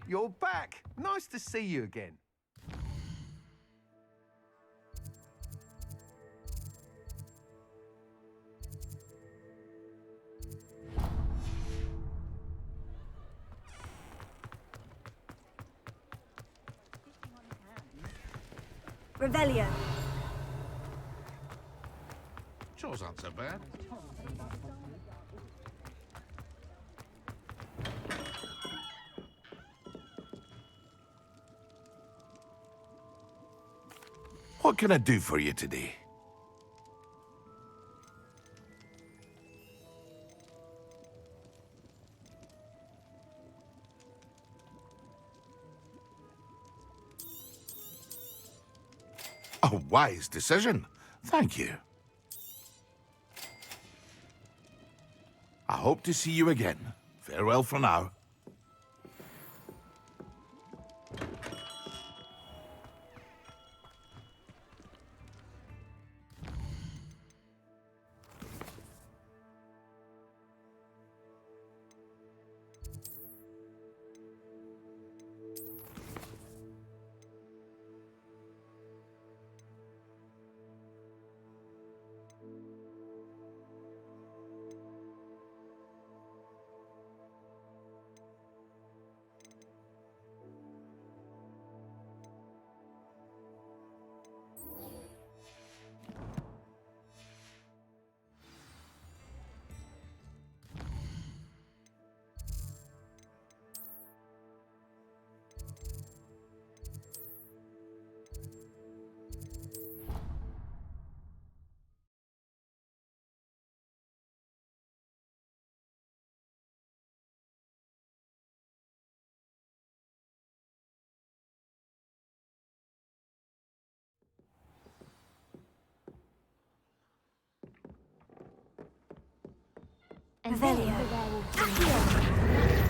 You're back. Nice to see you again. Revelio. Chores aren't so bad. What can I do for you today? A wise decision. Thank you. I hope to see you again. Farewell for now.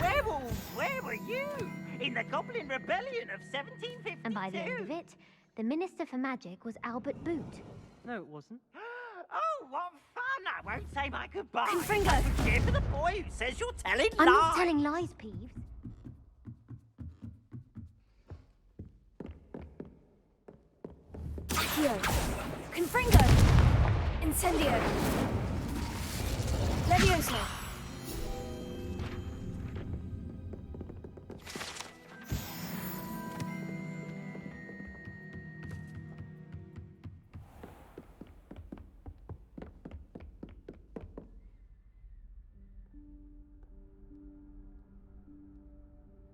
Werewolves, where were you? In the Goblin Rebellion of 1752. And by the end of it, the Minister for Magic was Albert Boot. No, it wasn't. Oh, what fun! I won't say my goodbyes. Confringo. I can cheer for the boy who says you're telling lies. I'm not telling lies, Peeves. Accio. Confringo. Incendio. Levioso.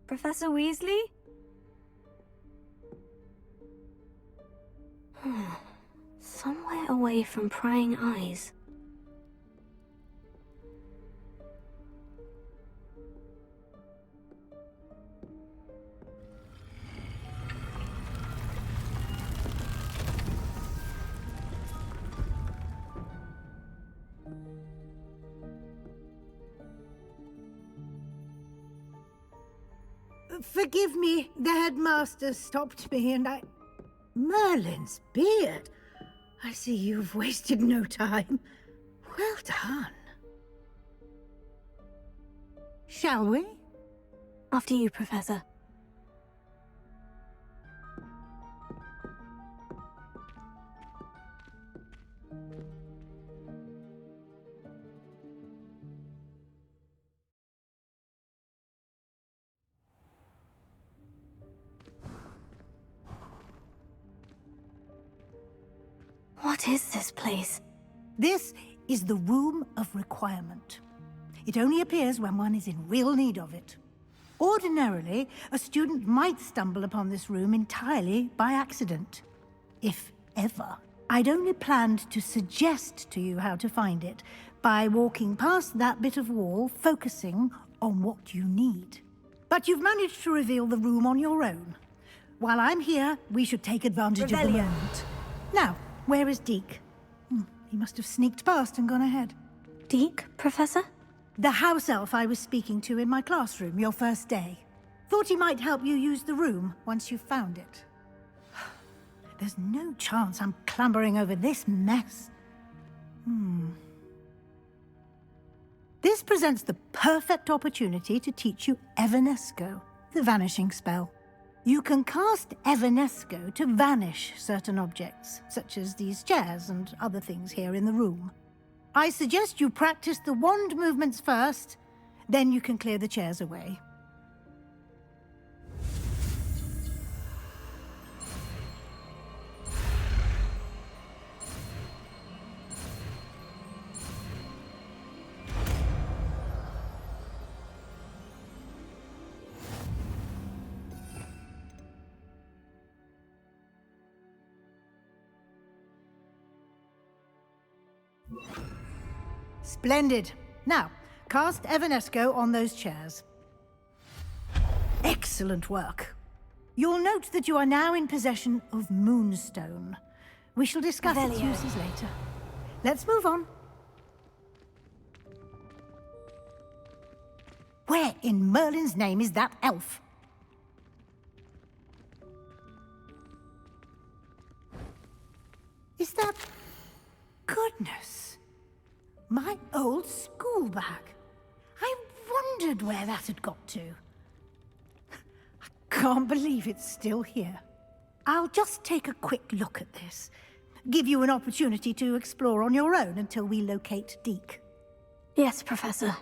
Professor Weasley? Somewhere away from prying eyes. Forgive me, the headmaster stopped me and I... Merlin's beard! I see you've wasted no time. Well done. Shall we? After you, Professor. What is this place? This is the Room of Requirement. It only appears when one is in real need of it. Ordinarily, a student might stumble upon this room entirely by accident. If ever. I'd only planned to suggest to you how to find it by walking past that bit of wall, focusing on what you need. But you've managed to reveal the room on your own. While I'm here, we should take advantage of the moment. Now, where is Deke? He must have sneaked past and gone ahead. Deke, Professor? The house elf I was speaking to in my classroom your first day. Thought he might help you use the room once you found it. There's no chance I'm clambering over this mess. This presents the perfect opportunity to teach you Evanesco, the vanishing spell. You can cast Evanesco to vanish certain objects, such as these chairs and other things here in the room. I suggest you practice the wand movements first, then you can clear the chairs away. Splendid. Now, cast Evanesco on those chairs. Excellent work. You'll note that you are now in possession of Moonstone. We shall discuss its uses later. Let's move on. Where in Merlin's name is that elf? Is that... Goodness. My old school bag. I wondered where that had got to. I can't believe it's still here. I'll just take a quick look at this. Give you an opportunity to explore on your own until we locate Deke. Yes, Professor.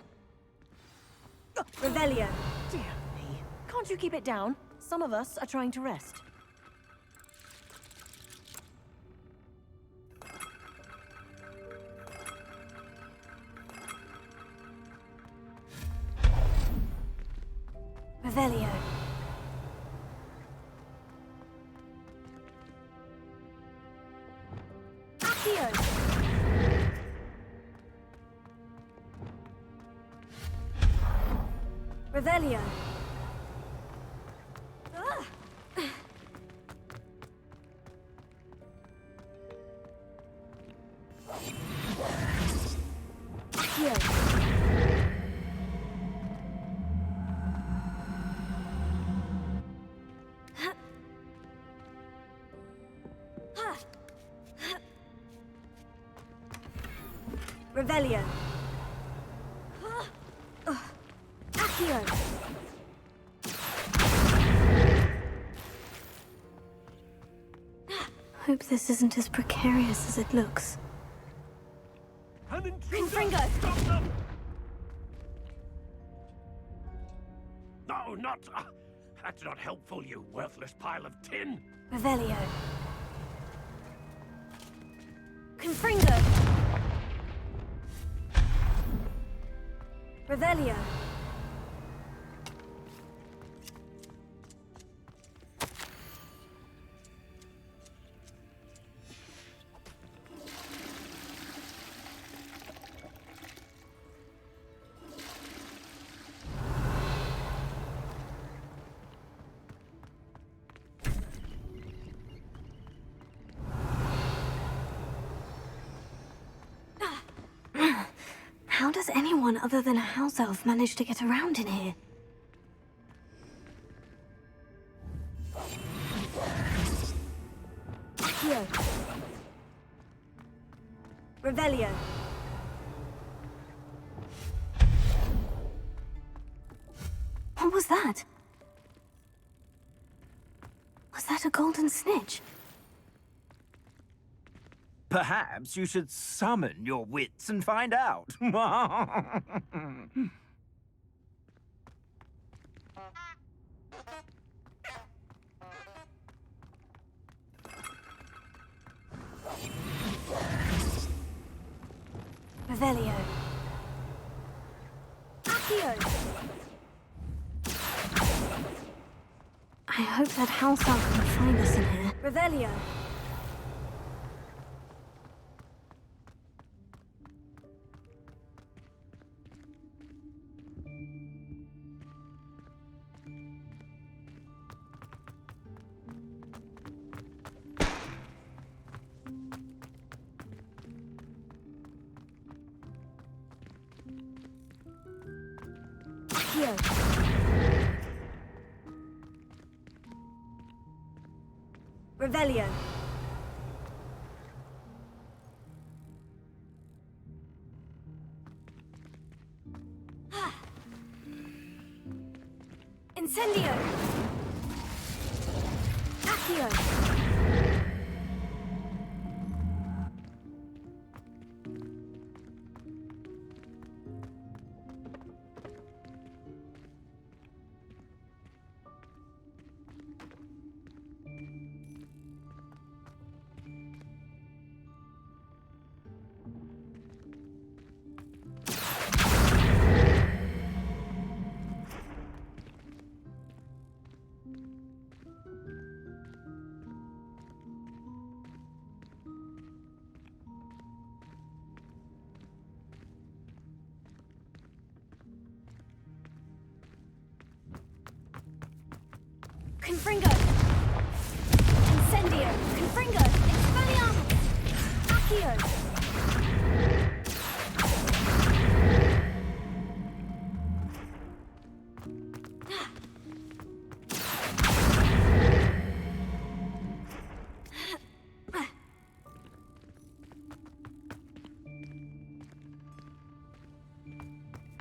Revelio. Dear me. Can't you keep it down? Some of us are trying to rest. Revelio. Accio. Revelio. Revelio. Accio. Hope this isn't as precarious as it looks. Confringo. Stop them! No, not... that's not helpful, you worthless pile of tin. Revelio. Confringo. Revelio. How does anyone other than a house elf manage to get around in here? Accio. Revelio. What was that? Was that a golden snitch? Perhaps you should summon your wits and find out. Revelio. Accio. I hope that house elf can find us in here. Revelio. Accio. Revelio. Incendio! Accio! Confringo! Incendio! Confringo! Expelliarmus! Accio!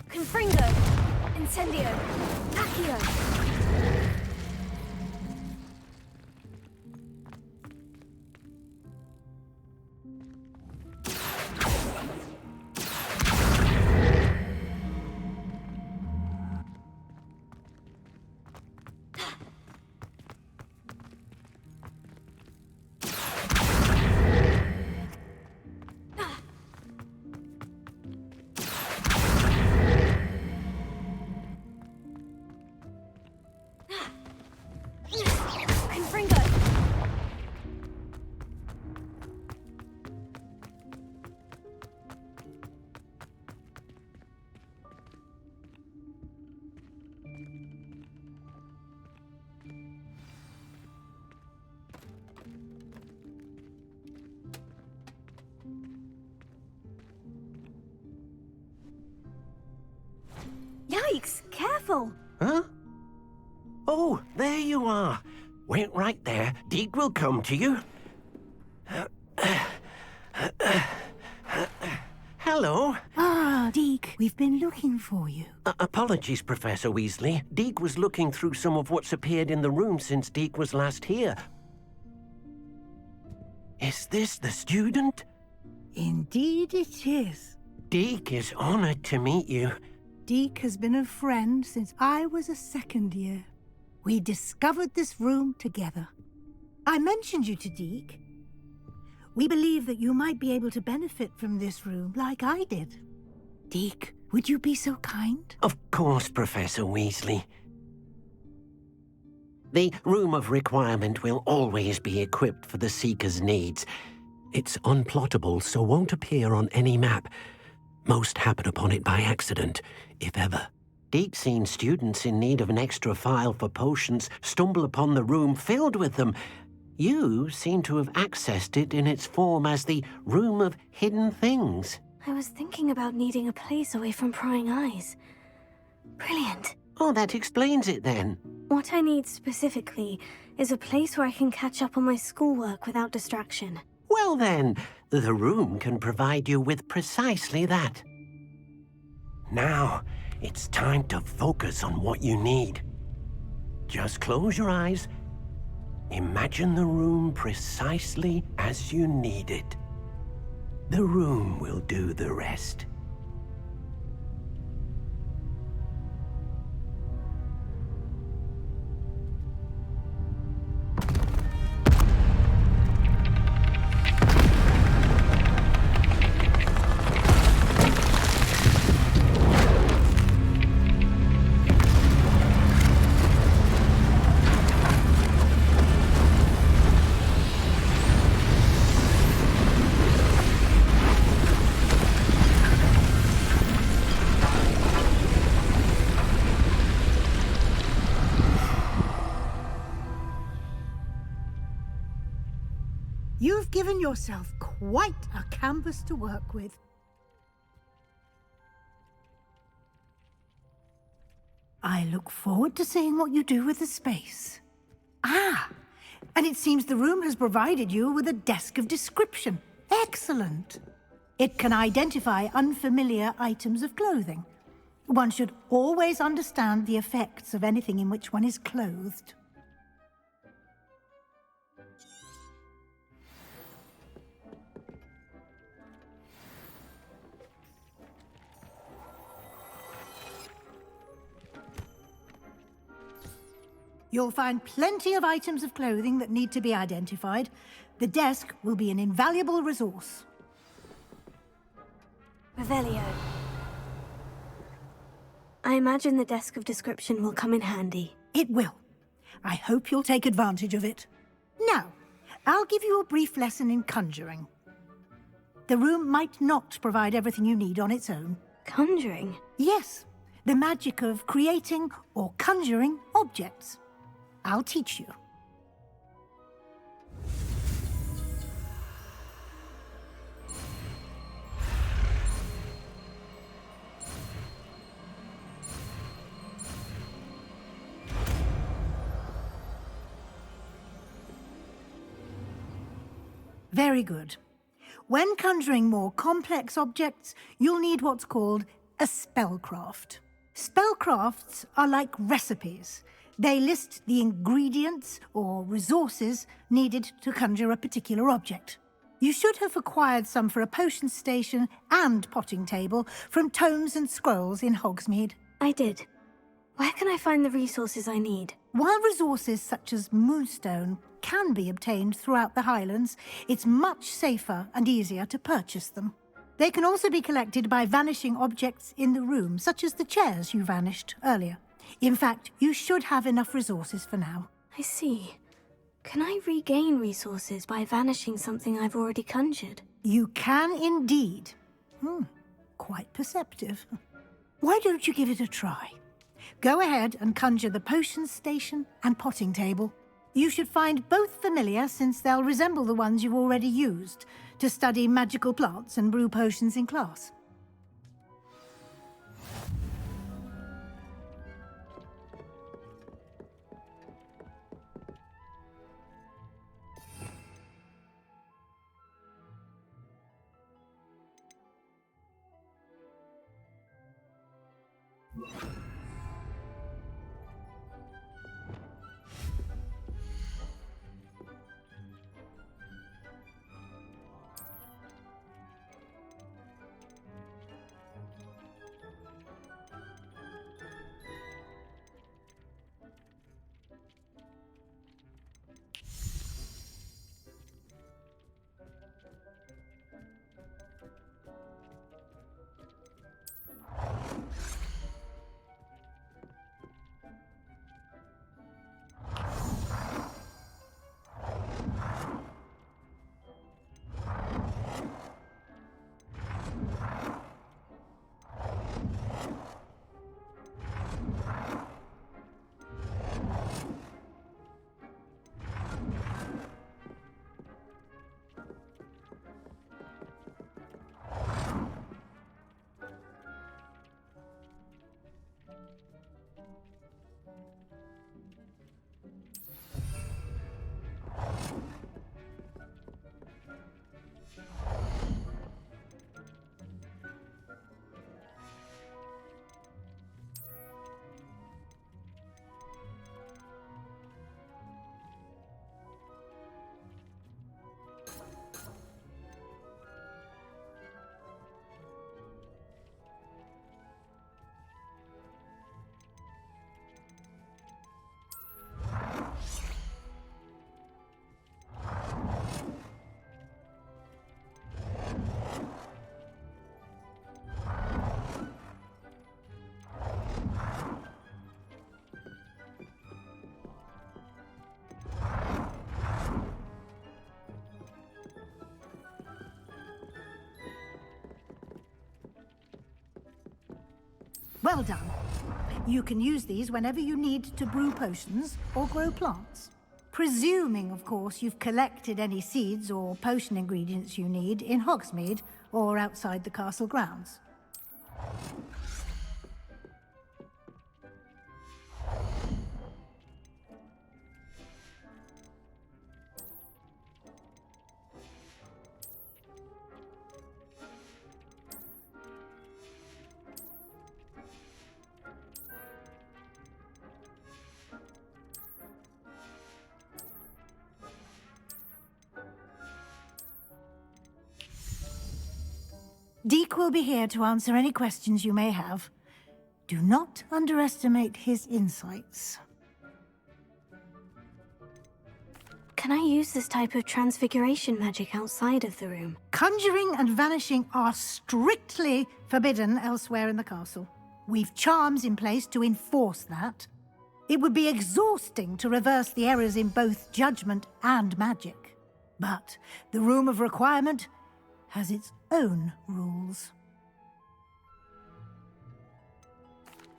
Confringo! Incendio! Accio! Yikes! Careful! Huh? Oh, there you are. Wait right there. Deke will come to you. Hello. Ah, Deke, we've been looking for you. Apologies, Professor Weasley. Deke was looking through some of what's appeared in the room since Deke was last here. Is this the student? Indeed it is. Deke is honored to meet you. Deke has been a friend since I was a second year. We discovered this room together. I mentioned you to Deke. We believe that you might be able to benefit from this room like I did. Deke, would you be so kind? Of course, Professor Weasley. The Room of Requirement will always be equipped for the Seeker's needs. It's unplottable, so won't appear on any map. Most happen upon it by accident, if ever. Deke's seen students in need of an extra file for potions stumble upon the room filled with them. You seem to have accessed it in its form as the Room of Hidden Things. I was thinking about needing a place away from prying eyes. Brilliant. Oh, that explains it then. What I need specifically is a place where I can catch up on my schoolwork without distraction. Well then, the room can provide you with precisely that. Now, it's time to focus on what you need. Just close your eyes. Imagine the room precisely as you need it. The room will do the rest. You've given yourself quite a canvas to work with. I look forward to seeing what you do with the space. Ah, and it seems the room has provided you with a desk of description. Excellent. It can identify unfamiliar items of clothing. One should always understand the effects of anything in which one is clothed. You'll find plenty of items of clothing that need to be identified. The desk will be an invaluable resource. Revelio. I imagine the desk of description will come in handy. It will. I hope you'll take advantage of it. Now, I'll give you a brief lesson in conjuring. The room might not provide everything you need on its own. Conjuring? Yes, the magic of creating or conjuring objects. I'll teach you. Very good. When conjuring more complex objects, you'll need what's called a spellcraft. Spellcrafts are like recipes. They list the ingredients or resources needed to conjure a particular object. You should have acquired some for a potion station and potting table from tomes and scrolls in Hogsmeade. I did. Where can I find the resources I need? While resources such as moonstone can be obtained throughout the Highlands, it's much safer and easier to purchase them. They can also be collected by vanishing objects in the room, such as the chairs you vanished earlier. In fact, you should have enough resources for now. I see. Can I regain resources by vanishing something I've already conjured? You can indeed. Quite perceptive. Why don't you give it a try? Go ahead and conjure the potion station and potting table. You should find both familiar, since they'll resemble the ones you've already used to study magical plants and brew potions in class. Well done. You can use these whenever you need to brew potions or grow plants. Presuming, of course, you've collected any seeds or potion ingredients you need in Hogsmeade or outside the castle grounds. Deke will be here to answer any questions you may have. Do not underestimate his insights. Can I use this type of transfiguration magic outside of the room? Conjuring and vanishing are strictly forbidden elsewhere in the castle. We've charms in place to enforce that. It would be exhausting to reverse the errors in both judgment and magic. But the Room of Requirement has its own rules.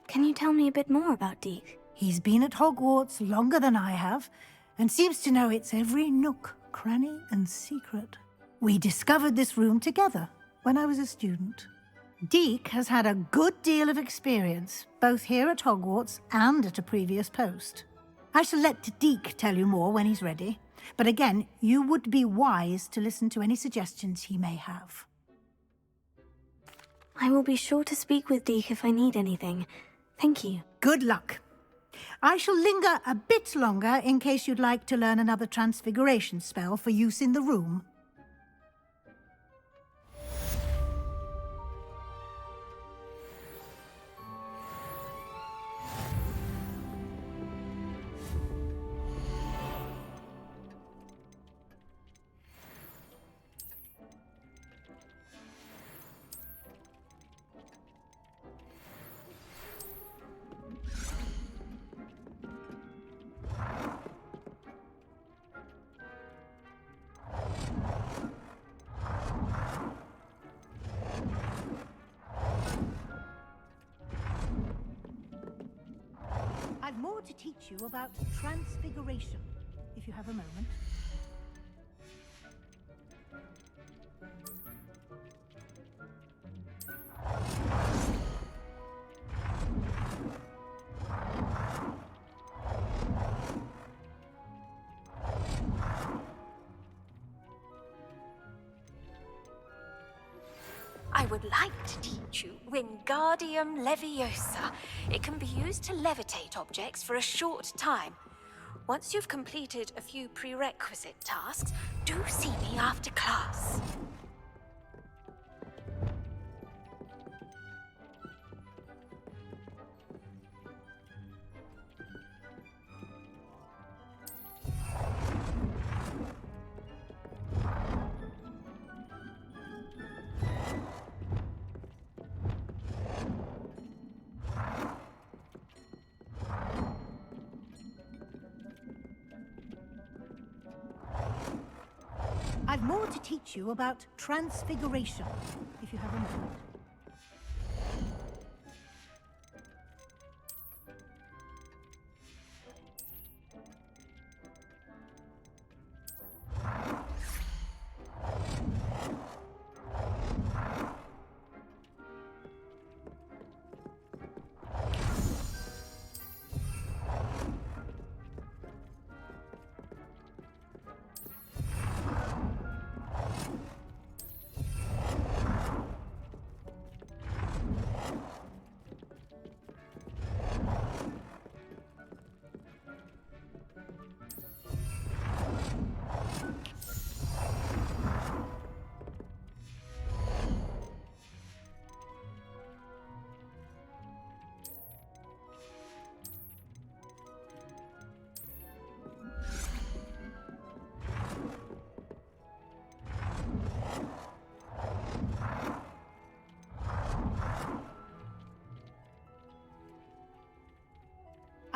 Can you tell me a bit more about Deke? He's been at Hogwarts longer than I have, and seems to know its every nook, cranny, and secret. We discovered this room together when I was a student. Deke has had a good deal of experience, both here at Hogwarts and at a previous post. I shall let Deke tell you more when he's ready, but again, you would be wise to listen to any suggestions he may have. I will be sure to speak with Deke if I need anything. Thank you. Good luck. I shall linger a bit longer in case you'd like to learn another transfiguration spell for use in the room. I've more to teach you about transfiguration, if you have a moment. I would like to teach you Wingardium Leviosa. It can be used to levitate objects for a short time. Once you've completed a few prerequisite tasks, do see me after class. I've more to teach you about transfiguration, if you have a moment.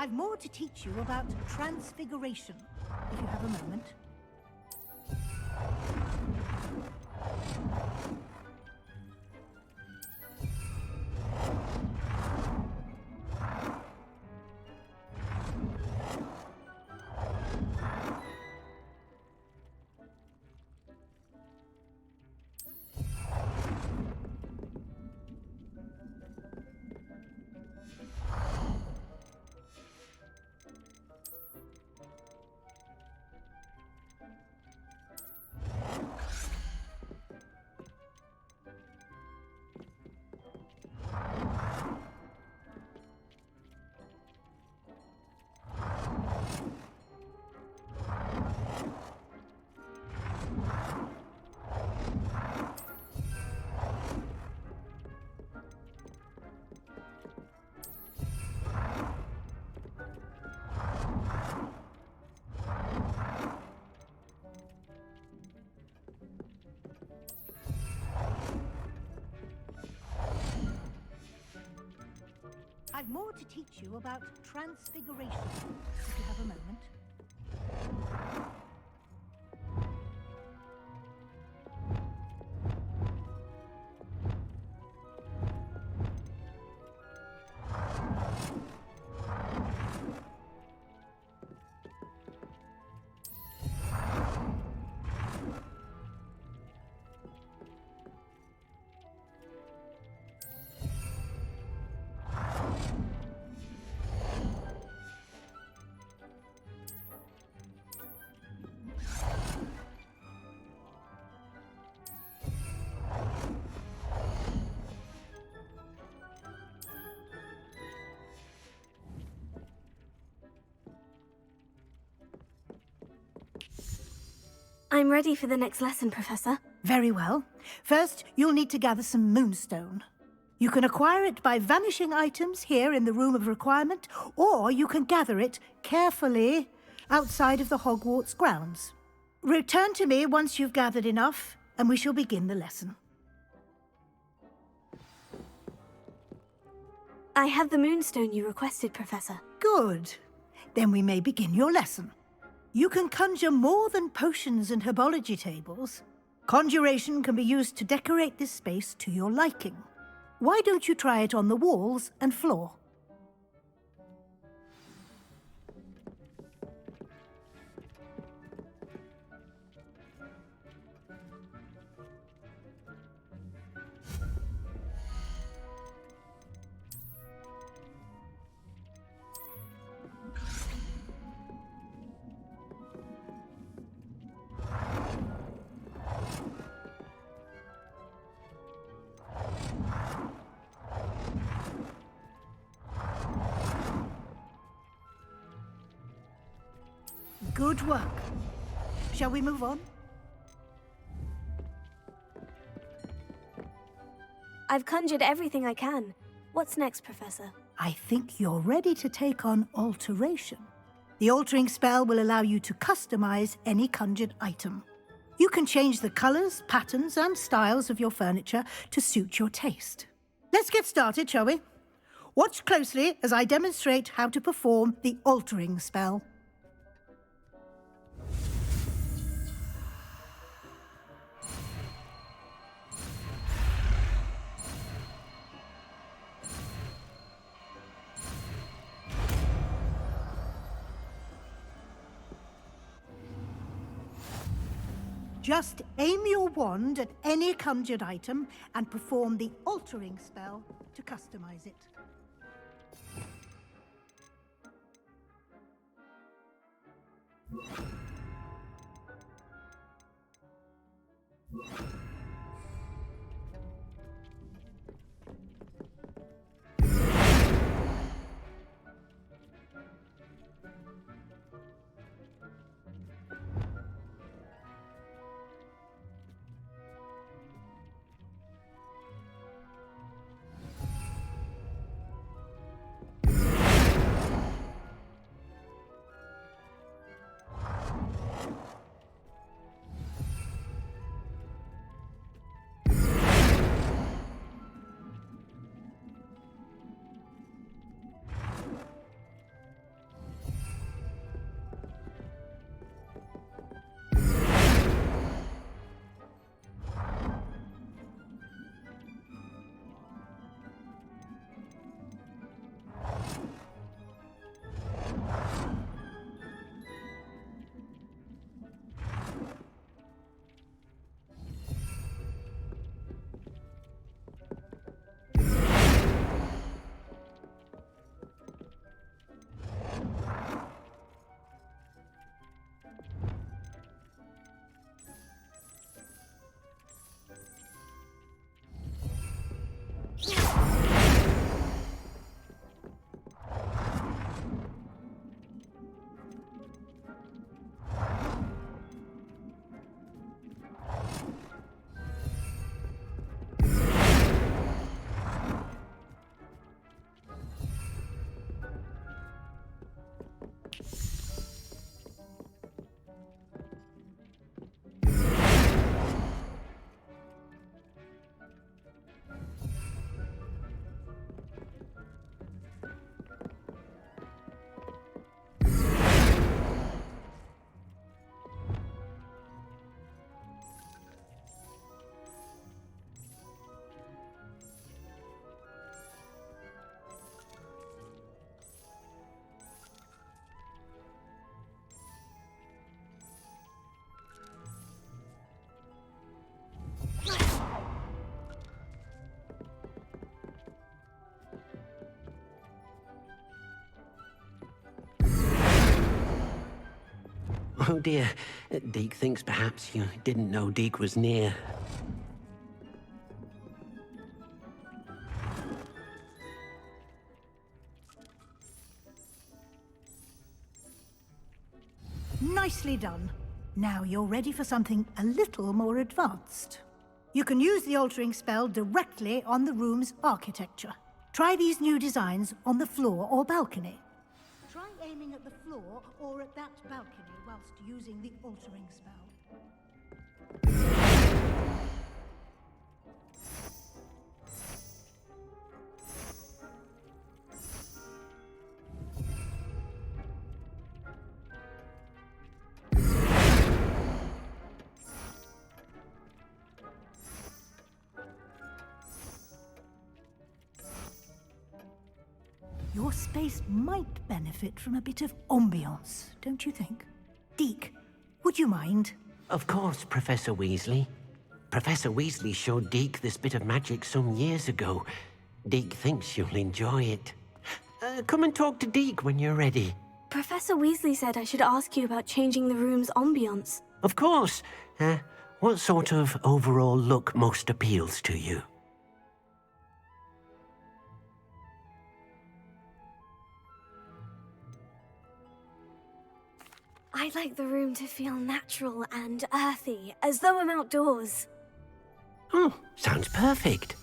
I've more to teach you about transfiguration, if you have a moment. to teach you about transfiguration, if you have a moment. I'm ready for the next lesson, Professor. Very well. First, you'll need to gather some moonstone. You can acquire it by vanishing items here in the Room of Requirement, or you can gather it carefully outside of the Hogwarts grounds. Return to me once you've gathered enough, and we shall begin the lesson. I have the moonstone you requested, Professor. Good. Then we may begin your lesson. You can conjure more than potions and herbology tables. Conjuration can be used to decorate this space to your liking. Why don't you try it on the walls and floor? Good work. Shall we move on? I've conjured everything I can. What's next, Professor? I think you're ready to take on alteration. The altering spell will allow you to customize any conjured item. You can change the colors, patterns, and styles of your furniture to suit your taste. Let's get started, shall we? Watch closely as I demonstrate how to perform the altering spell. Just aim your wand at any conjured item and perform the altering spell to customize it. Oh dear. Deke thinks perhaps you didn't know Deke was near. Nicely done. Now you're ready for something a little more advanced. You can use the altering spell directly on the room's architecture. Try these new designs on the floor or balcony. Try aiming at the floor or at that balcony whilst using the altering spell. Your space might benefit from a bit of ambiance, don't you think? Deke, would you mind? Of course, Professor Weasley. Professor Weasley showed Deke this bit of magic some years ago. Deke thinks you'll enjoy it. Come and talk to Deke when you're ready. Professor Weasley said I should ask you about changing the room's ambience. Of course. What sort of overall look most appeals to you? I'd like the room to feel natural and earthy, as though I'm outdoors. Oh, sounds perfect.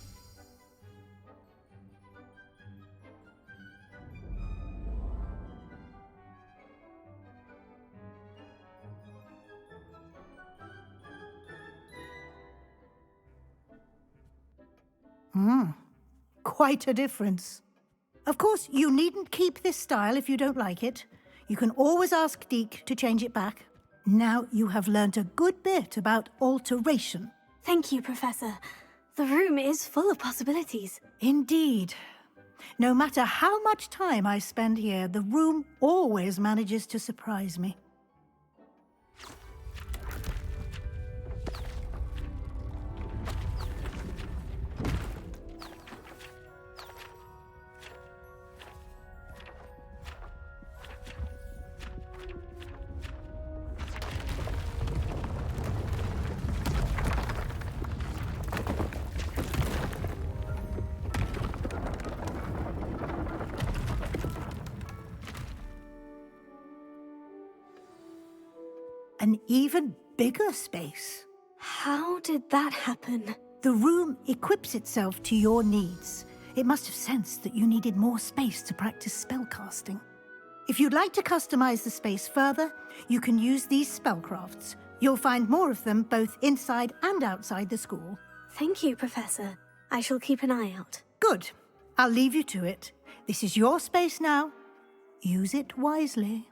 Quite a difference. Of course, you needn't keep this style if you don't like it. You can always ask Deke to change it back. Now you have learnt a good bit about alteration. Thank you, Professor. The room is full of possibilities. Indeed. No matter how much time I spend here, the room always manages to surprise me. An even bigger space. How did that happen? The room equips itself to your needs. It must have sensed that you needed more space to practice spellcasting. If you'd like to customize the space further, you can use these spellcrafts. You'll find more of them both inside and outside the school. Thank you, Professor. I shall keep an eye out. Good. I'll leave you to it. This is your space now. Use it wisely.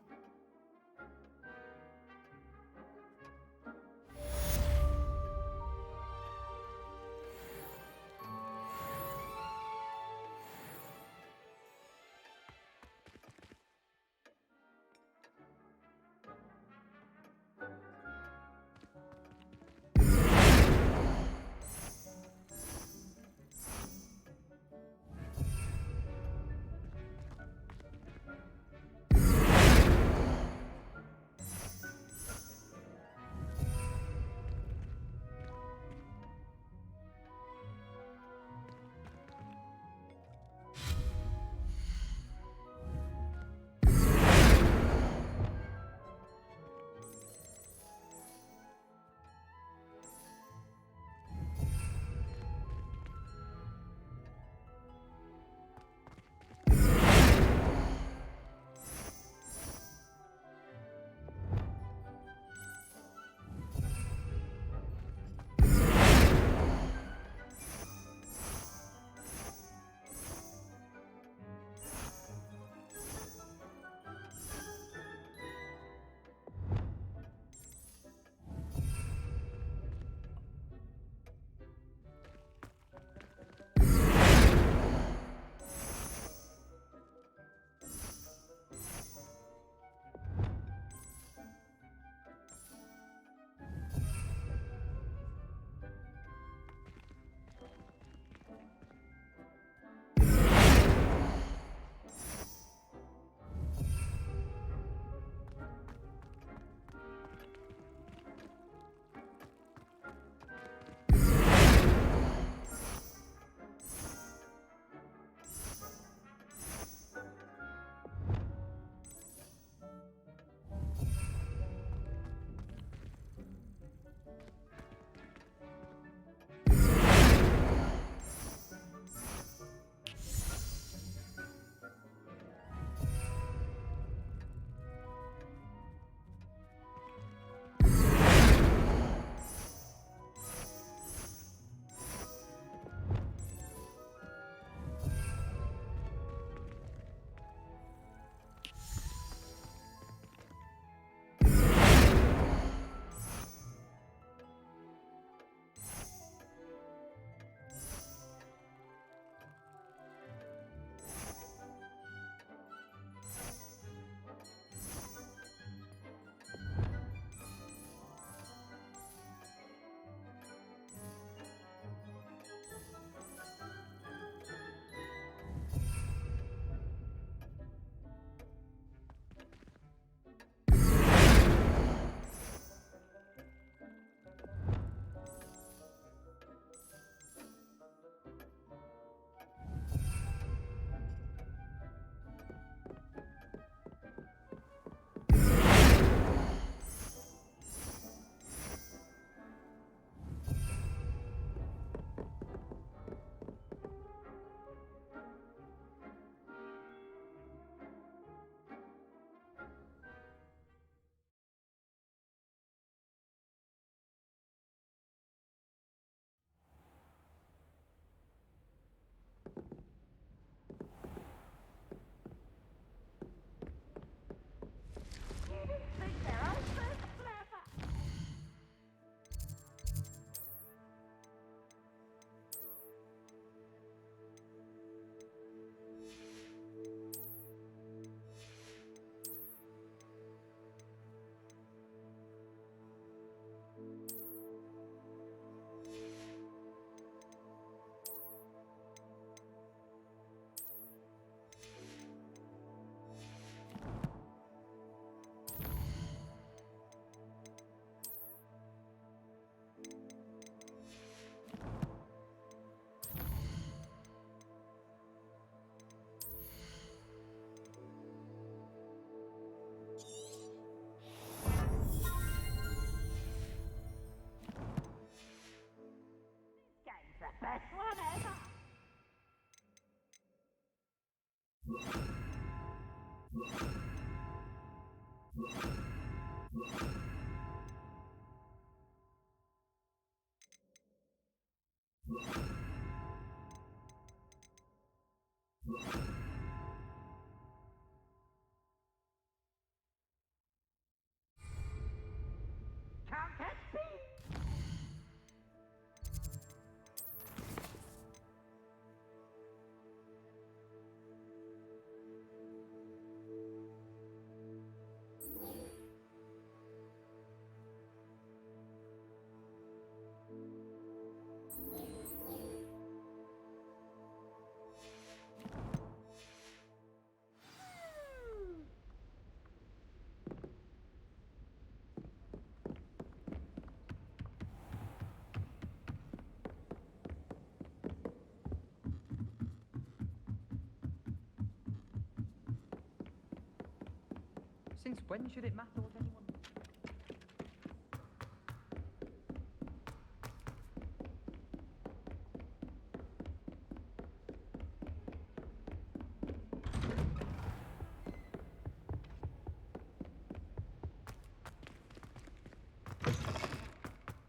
Since when should it matter what anyone...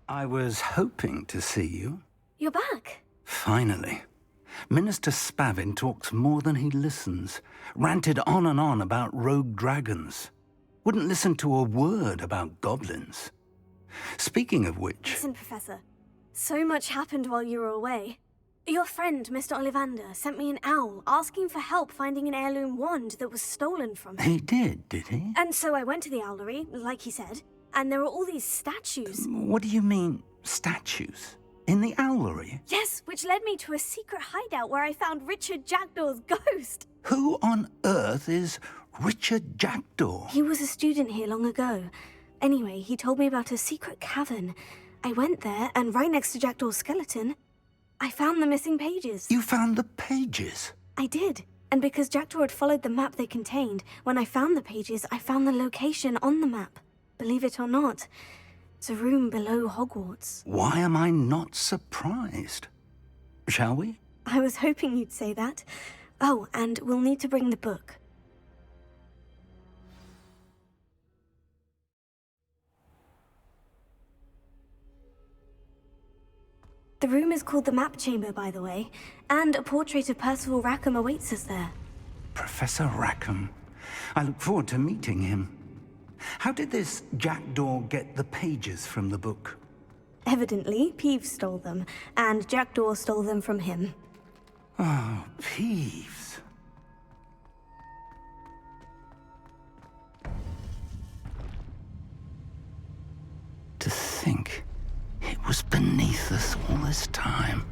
I was hoping to see you. You're back. Finally. Minister Spavin talks more than he listens. Ranted on and on about rogue dragons. Wouldn't listen to a word about goblins. Speaking of which... Listen, Professor. So much happened while you were away. Your friend, Mr. Ollivander, sent me an owl asking for help finding an heirloom wand that was stolen from him. He did he? And so I went to the owlery, like he said, and there were all these statues. What do you mean, statues? In the owlery? Yes, which led me to a secret hideout where I found Richard Jackdaw's ghost. Who on earth is Richard Jackdaw? He was a student here long ago. Anyway, he told me about a secret cavern. I went there, and right next to Jackdaw's skeleton, I found the missing pages. You found the pages? I did. And because Jackdaw had followed the map they contained, when I found the pages, I found the location on the map. Believe it or not, it's a room below Hogwarts. Why am I not surprised? Shall we? I was hoping you'd say that. Oh, and we'll need to bring the book. The room is called the Map Chamber, by the way, and a portrait of Percival Rackham awaits us there. Professor Rackham. I look forward to meeting him. How did this Jackdaw get the pages from the book? Evidently, Peeves stole them, and Jackdaw stole them from him. Oh, Peeves. To think it was beneath us all this time.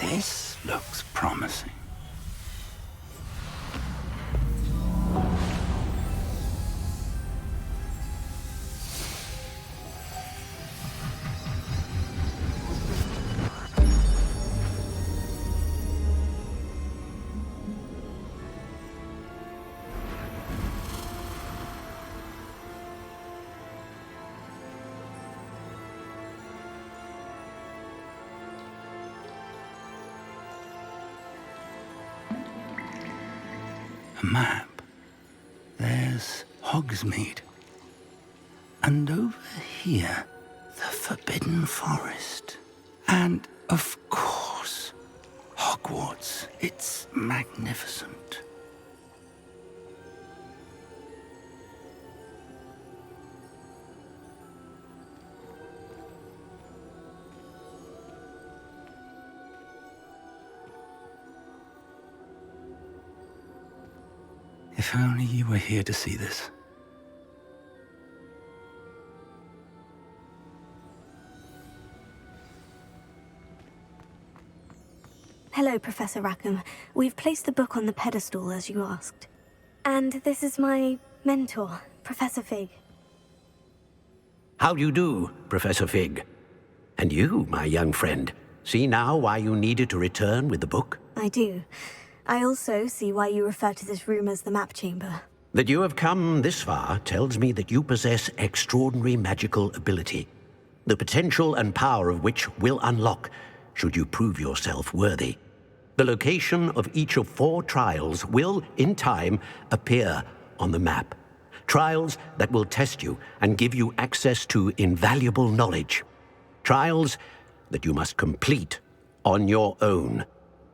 This looks promising. A map. There's Hogsmeade. And over here, the Forbidden Forest. And, of course, Hogwarts. It's magnificent. If only you were here to see this. Hello, Professor Rackham. We've placed the book on the pedestal, as you asked. And this is my mentor, Professor Fig. How do you do, Professor Fig? And you, my young friend, see now why you needed to return with the book? I do. I also see why you refer to this room as the map chamber. That you have come this far tells me that you possess extraordinary magical ability, the potential and power of which will unlock should you prove yourself worthy. The location of each of 4 trials will, in time, appear on the map. Trials that will test you and give you access to invaluable knowledge. Trials that you must complete on your own.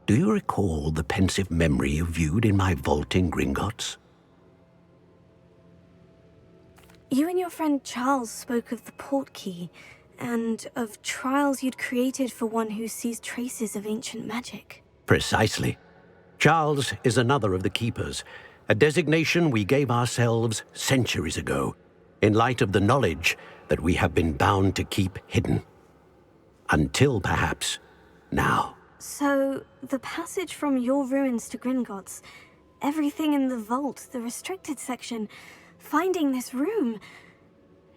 Do you recall the pensive memory you viewed in my vault in Gringotts? You and your friend Charles spoke of the portkey, and of trials you'd created for one who sees traces of ancient magic. Precisely. Charles is another of the Keepers, a designation we gave ourselves centuries ago, in light of the knowledge that we have been bound to keep hidden. Until, perhaps, now. So, the passage from your ruins to Gringotts, everything in the vault, the restricted section, finding this room,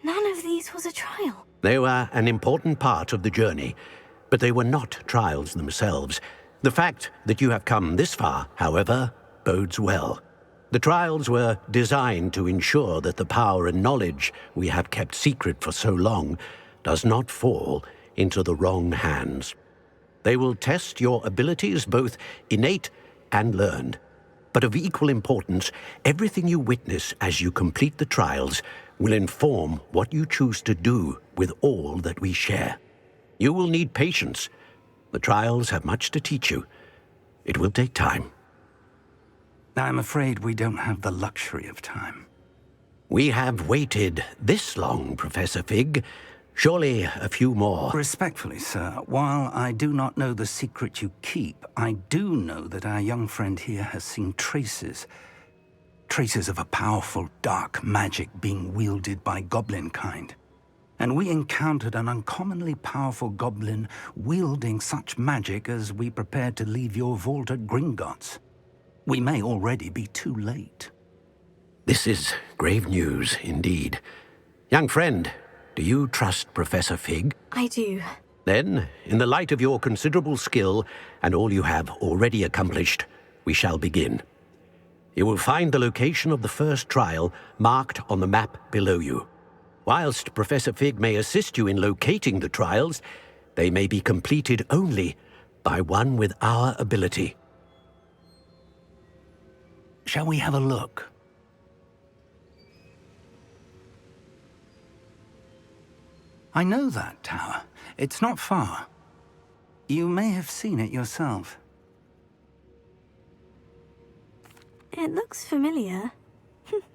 none of these was a trial. They were an important part of the journey, but they were not trials themselves. The fact that you have come this far, however, bodes well. The trials were designed to ensure that the power and knowledge we have kept secret for so long does not fall into the wrong hands. They will test your abilities, both innate and learned. But of equal importance, everything you witness as you complete the trials will inform what you choose to do with all that we share. You will need patience. The trials have much to teach you. It will take time. I'm afraid we don't have the luxury of time. We have waited this long, Professor Fig. Surely a few more. Respectfully, sir, while I do not know the secret you keep, I do know that our young friend here has seen traces of a powerful dark magic being wielded by goblin kind. And we encountered an uncommonly powerful goblin wielding such magic as we prepared to leave your vault at Gringotts. We may already be too late. This is grave news indeed. Young friend, do you trust Professor Fig? I do. Then, in the light of your considerable skill and all you have already accomplished, we shall begin. You will find the location of the first trial marked on the map below you. Whilst Professor Fig may assist you in locating the trials, they may be completed only by one with our ability. Shall we have a look? I know that tower. It's not far. You may have seen it yourself. It looks familiar.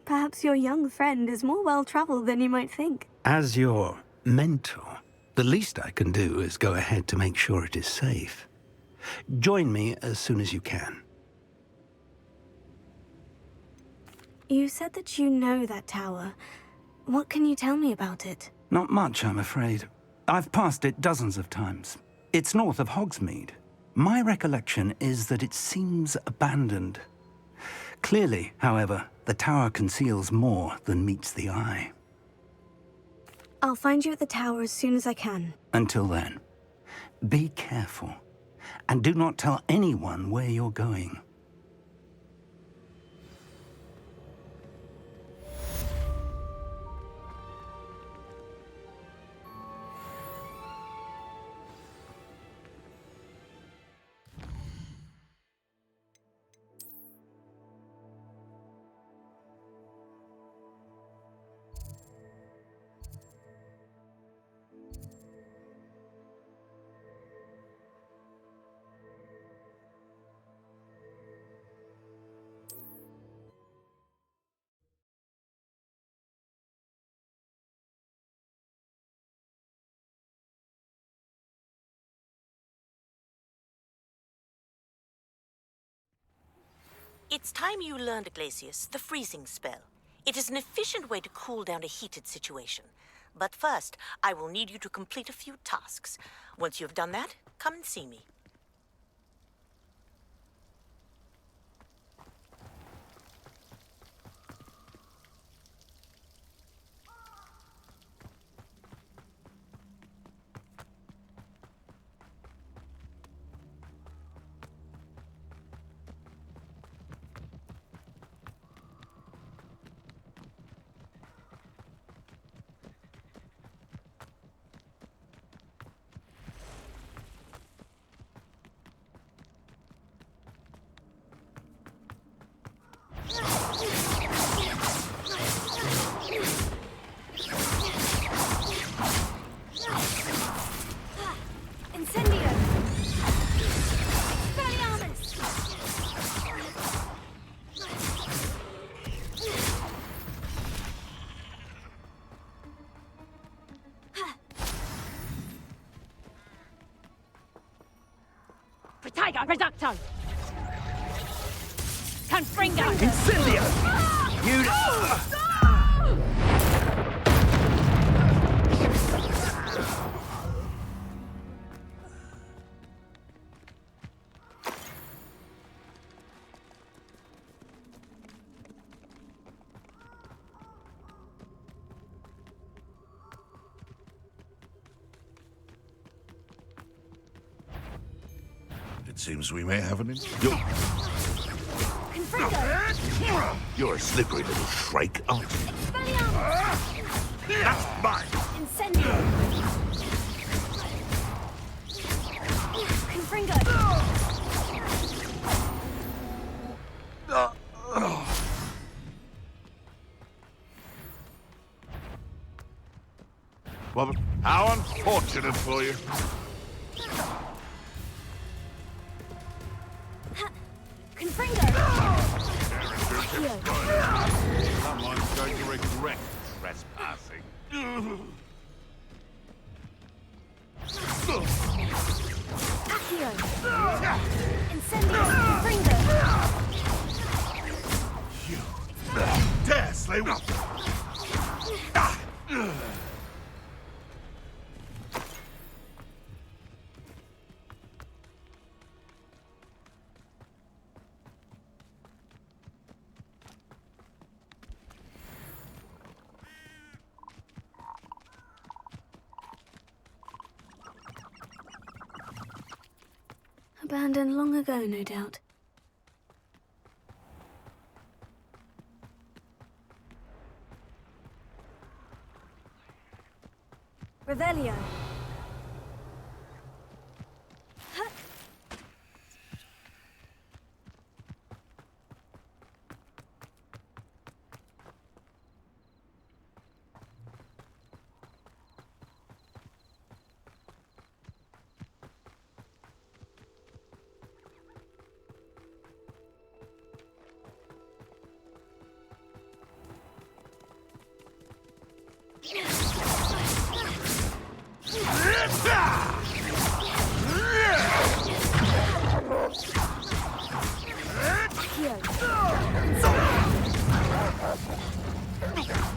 Perhaps your young friend is more well-traveled than you might think. As your mentor, the least I can do is go ahead to make sure it is safe. Join me as soon as you can. You said that you know that tower. What can you tell me about it? Not much, I'm afraid. I've passed it dozens of times. It's north of Hogsmeade. My recollection is that it seems abandoned. Clearly, however, the tower conceals more than meets the eye. I'll find you at the tower as soon as I can. Until then, be careful, and do not tell anyone where you're going. It's time you learned, Glacius, the freezing spell. It is an efficient way to cool down a heated situation. But first, I will need you to complete a few tasks. Once you've done that, come and see me. Tiger, Reducto! Confringo! Incendio! You... It seems we may have an You're a slippery little shrike, aren't you? That's mine! Incendio! Confringo! Well, how unfortunate for you. Confringo! Someone's going to regret trespassing. Accio! Incendio! Confringo! You dare slay one. Abandoned long ago, no doubt. Revelio.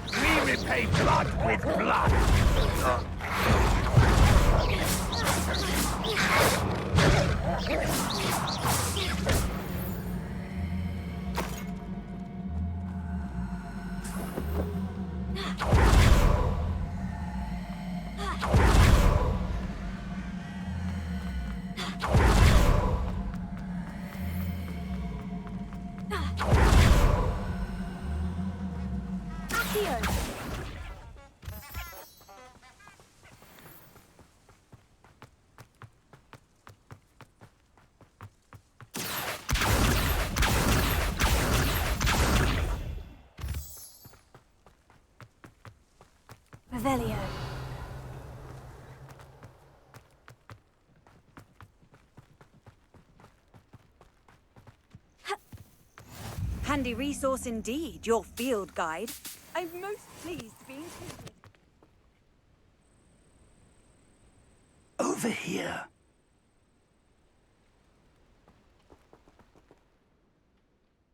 We repay blood with blood! Revelio. Handy resource indeed, your field guide. I'm most pleased to be included. Over here.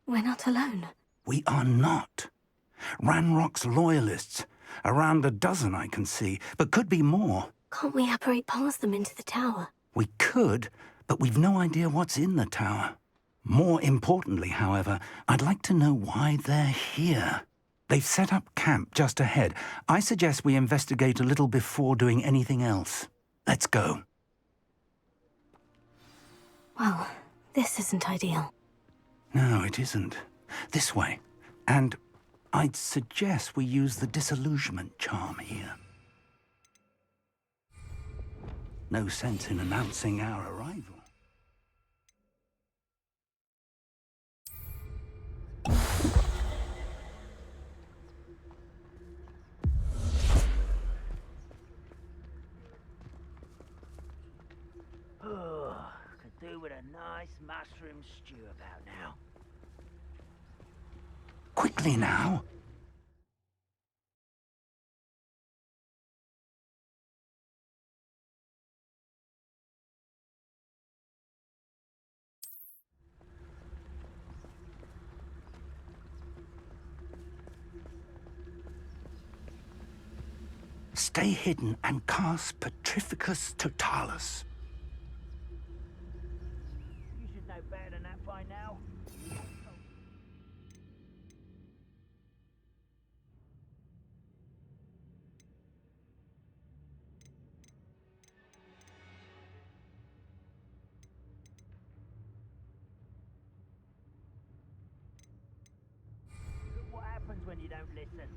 We're not alone. We are not. Ranrock's loyalists. Around a dozen I can see, but could be more. Can't we apparate past them into the tower? We could, but we've no idea what's in the tower. More importantly, however, I'd like to know why they're here. They've set up camp just ahead. I suggest we investigate a little before doing anything else. Let's go. Well, this isn't ideal. No, it isn't. This way. And I'd suggest we use the disillusionment charm here. No sense in announcing our arrival. Oh, could do with a nice mushroom stew about now. Quickly now. Stay hidden and cast Petrificus Totalis. You should know better than that by now. Look what happens when you don't listen.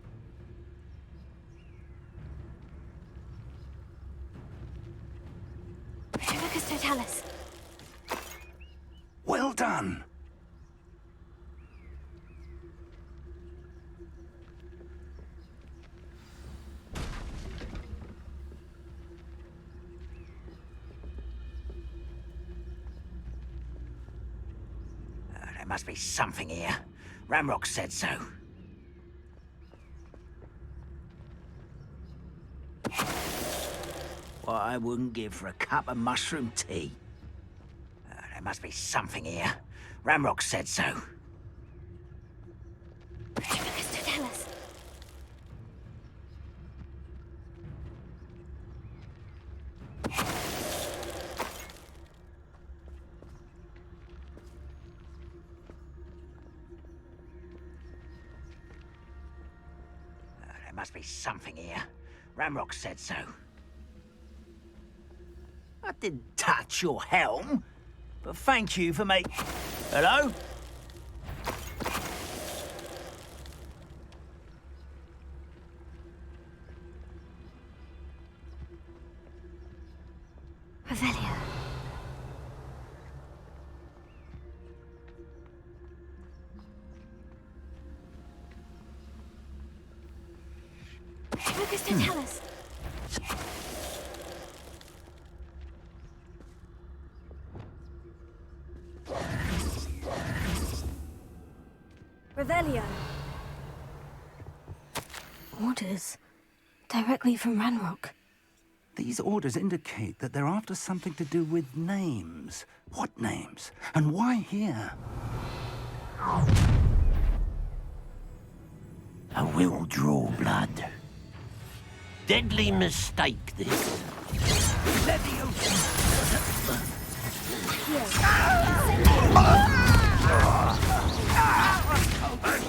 Petrificus Totalis. Well done. There must be something here. Ramrock said so. What I wouldn't give for a cup of mushroom tea. There must be something here. Ramrock said so. Petrificus Totalis. There must be something here. Ramrock said so. I didn't touch your helm, but thank you for making... Hello? Revelio. Petrificus Totalis. Revelio. Orders. Directly from Ranrock. These orders indicate that they're after something to do with names. What names? And why here? I will draw blood. Deadly mistake, this.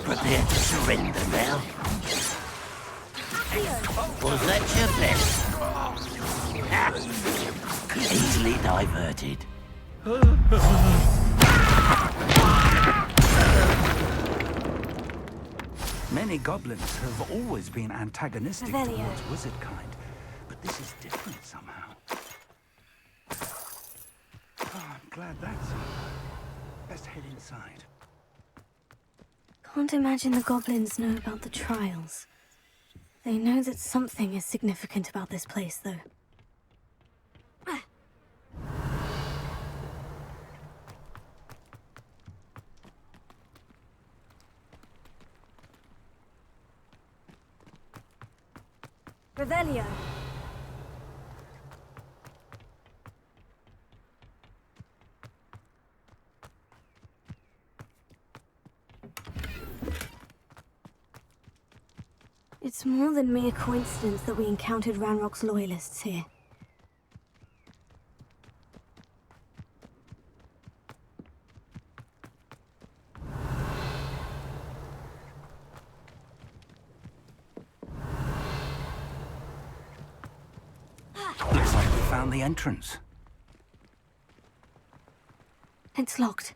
Prepare to surrender now. Was that your best? Easily diverted. Many goblins have always been antagonistic Revelio. towards wizard kind, but this is different somehow. Oh, I'm glad that's over. Best head inside. Can't imagine the goblins know about the trials. They know that something is significant about this place, though. Revelio. It's more than mere coincidence that we encountered Ranrock's loyalists here. Looks like we found the entrance. It's locked.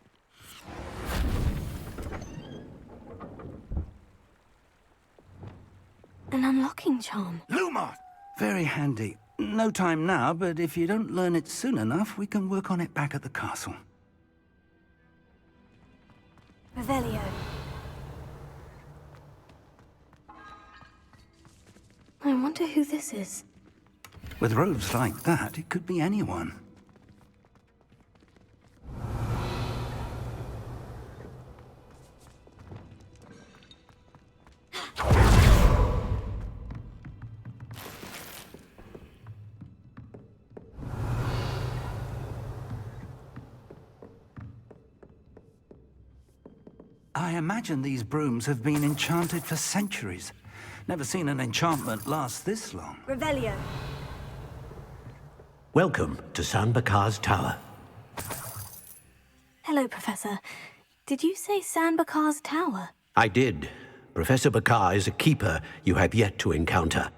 An unlocking charm. Lumos! Very handy. No time now, but if you don't learn it soon enough, we can work on it back at the castle. Revelio. I wonder who this is. With robes like that, it could be anyone. I imagine these brooms have been enchanted for centuries. Never seen an enchantment last this long. Revelio. Welcome to San Bakar's Tower. Hello, Professor. Did you say San Bakar's Tower? I did. Professor Bakar is a keeper you have yet to encounter.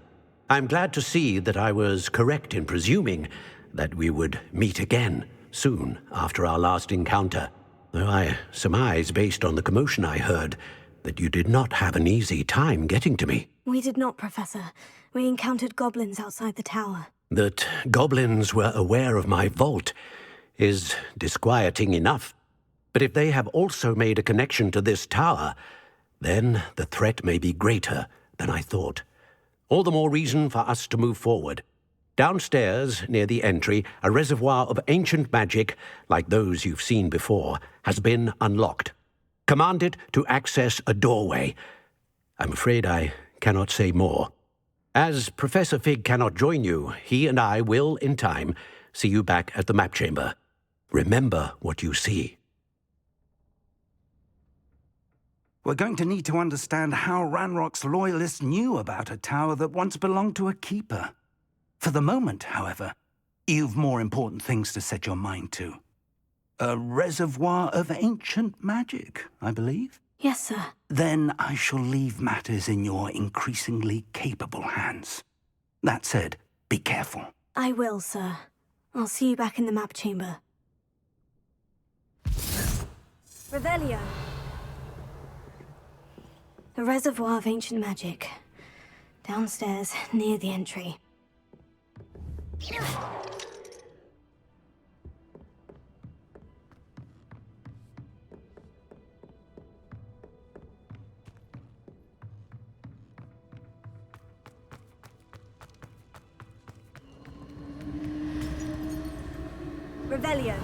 I'm glad to see that I was correct in presuming that we would meet again soon after our last encounter, though I surmise, based on the commotion I heard, that you did not have an easy time getting to me. We did not, Professor. We encountered goblins outside the tower. That goblins were aware of my vault is disquieting enough. But if they have also made a connection to this tower, then the threat may be greater than I thought. All the more reason for us to move forward. Downstairs, near the entry, a reservoir of ancient magic, like those you've seen before, has been unlocked. Command it to access a doorway. I'm afraid I cannot say more. As Professor Fig cannot join you, he and I will, in time, see you back at the map chamber. Remember what you see. We're going to need to understand how Ranrock's loyalists knew about a tower that once belonged to a keeper. For the moment, however, you've more important things to set your mind to. A reservoir of ancient magic, I believe? Yes, sir. Then I shall leave matters in your increasingly capable hands. That said, be careful. I will, sir. I'll see you back in the map chamber. Revelio. The reservoir of ancient magic. Downstairs, near the entry. Revelio.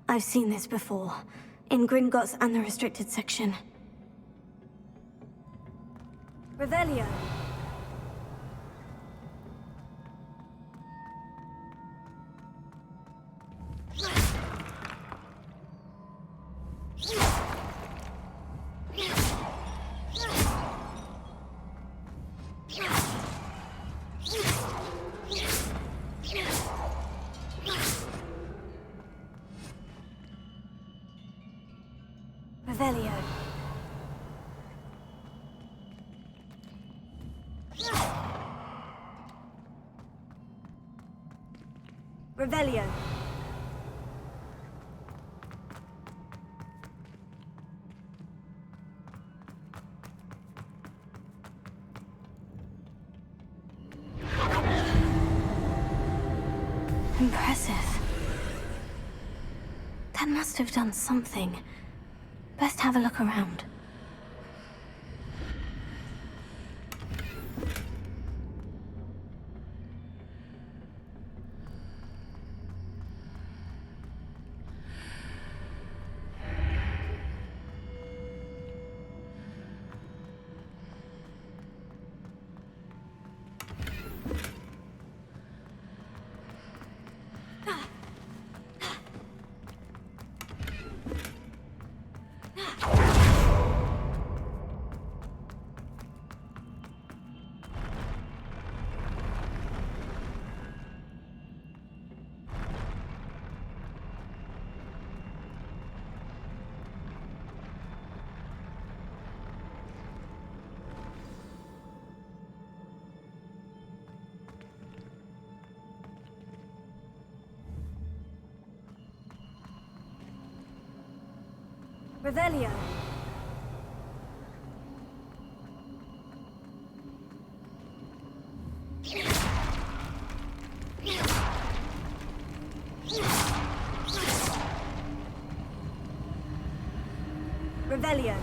I've seen this before, in Gringotts and the restricted section. Revelio. Revelio. Revelio. Impressive. That must have done something. Best have a look around. Revelio. Revelio.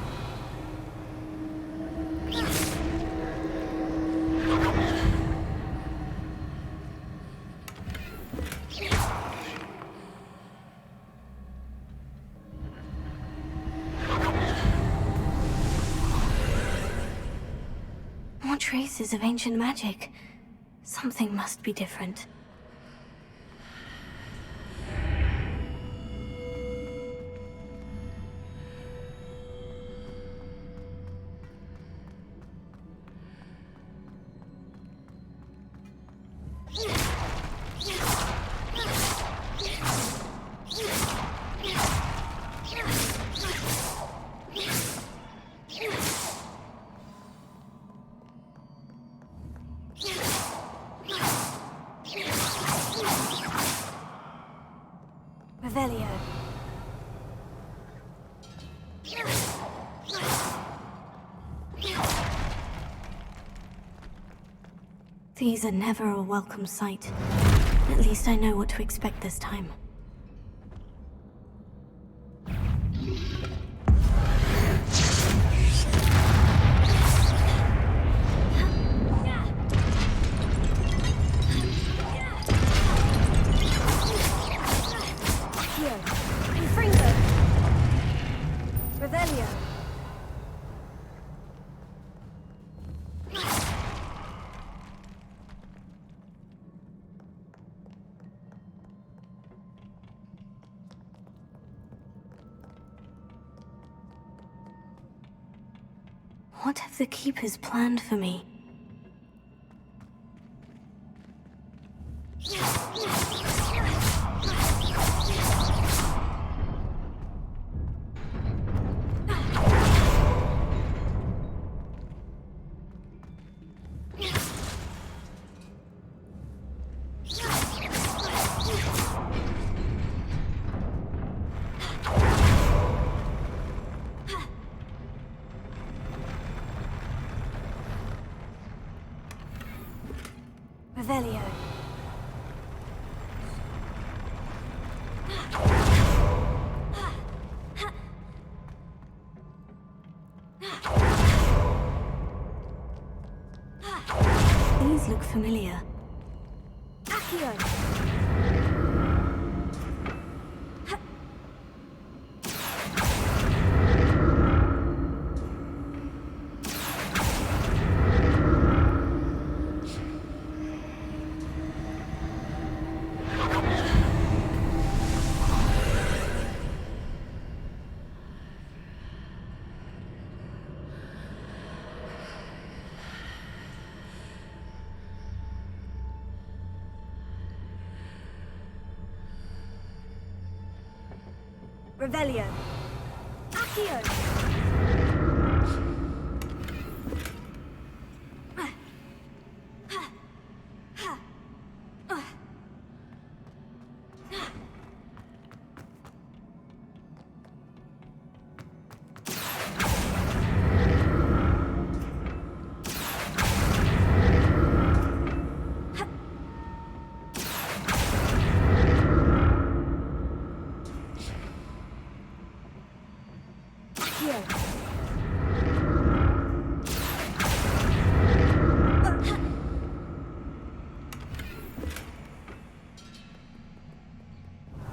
More traces of ancient magic. Something must be different. Revelio. These are never a welcome sight. At least I know what to expect this time. What have the Keepers planned for me? Revelio. These look familiar. Accio. Revelio. Accio.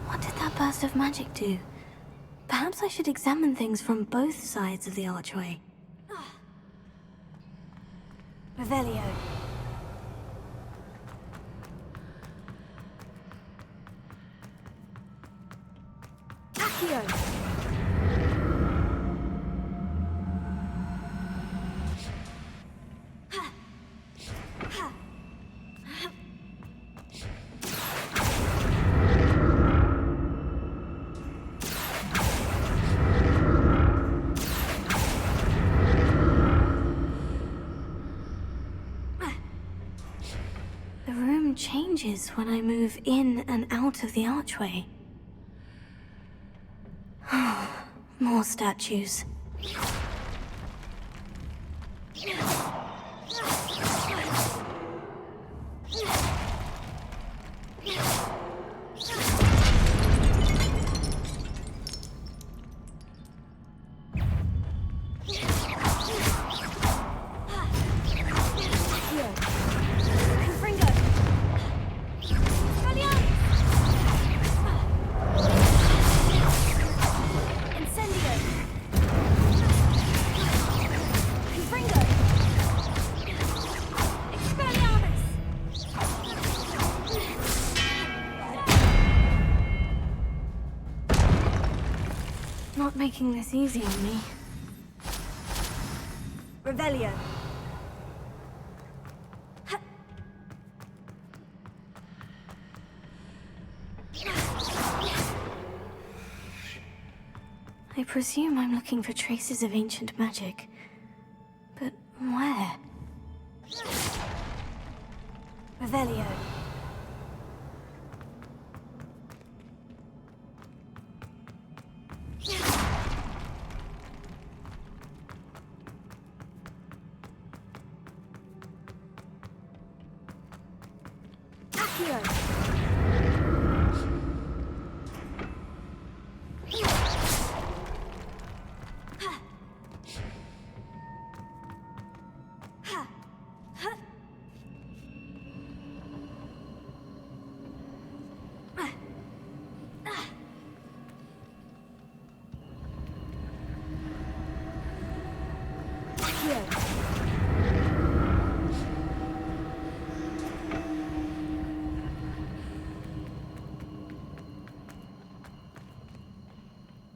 What did that burst of magic do? Perhaps I should examine things from both sides of the archway. Revelio. Accio. The room changes when I move in and out of the archway. More statues. not making this easy on me. Revelio. I presume I'm looking for traces of ancient magic. But where? Revelio.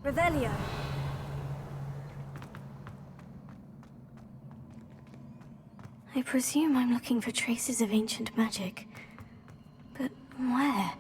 Revelio. I presume I'm looking for traces of ancient magic. But where?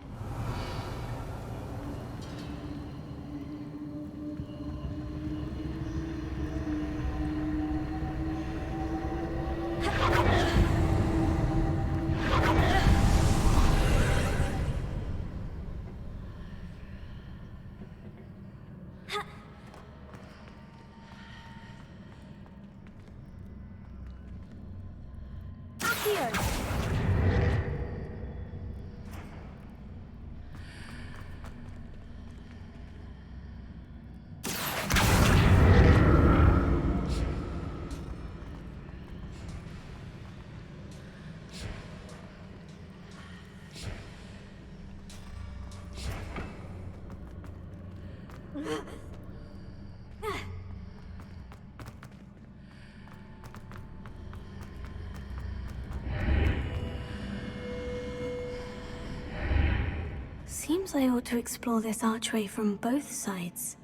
Seems I ought to explore this archway from both sides.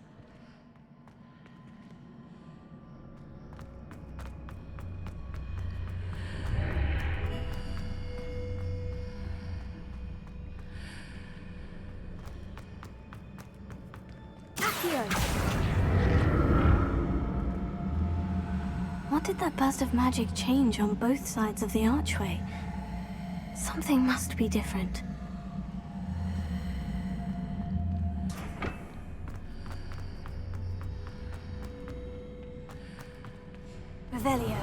What did that burst of magic change on both sides of the archway? Something must be different. Revelio.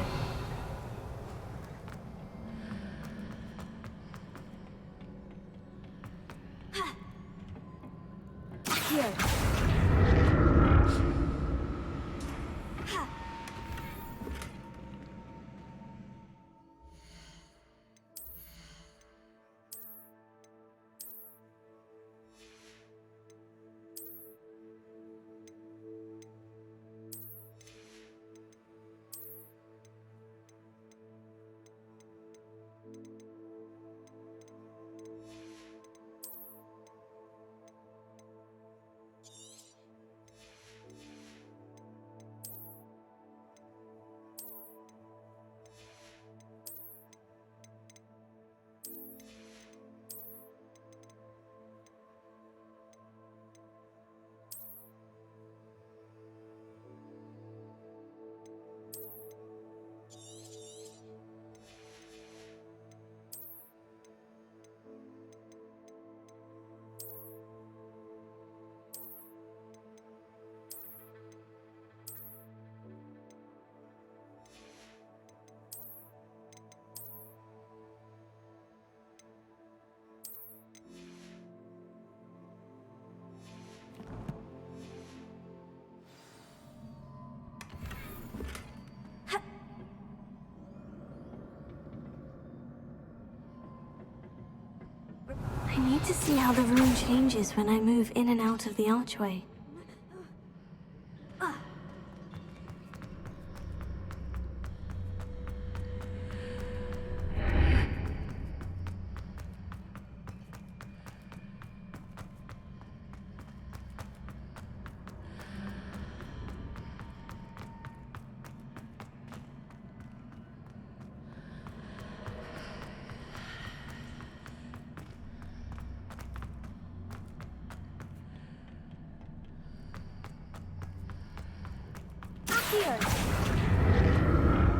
I need to see how the room changes when I move in and out of the archway.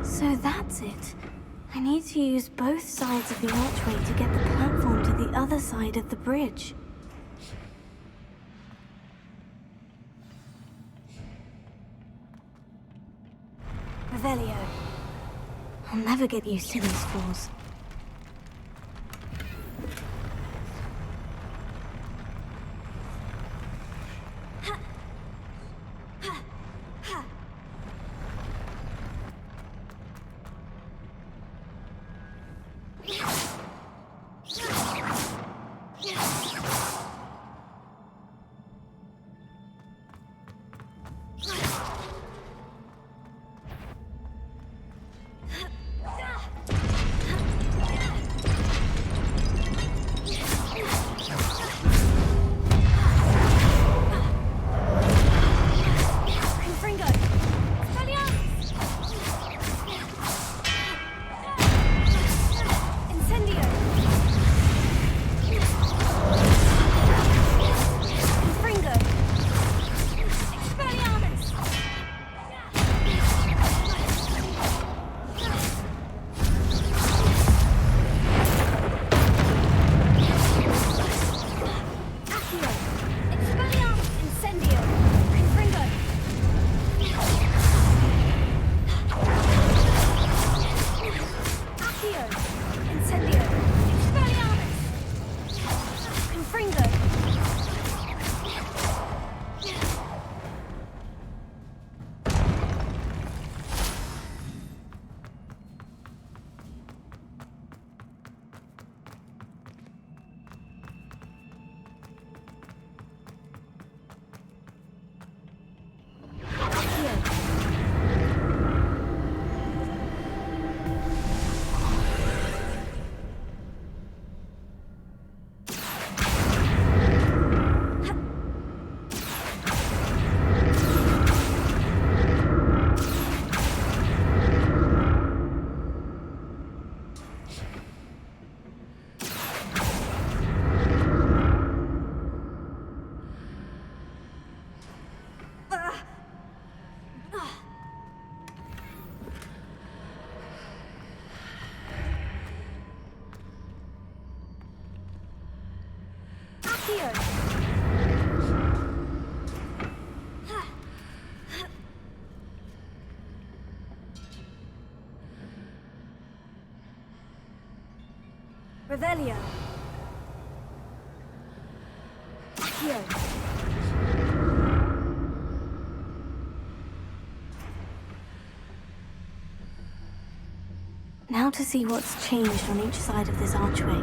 So that's it. I need to use both sides of the archway to get the platform to the other side of the bridge. Revelio. I'll never get used to these floors. Revelio. Accio. Now to see what's changed on each side of this archway.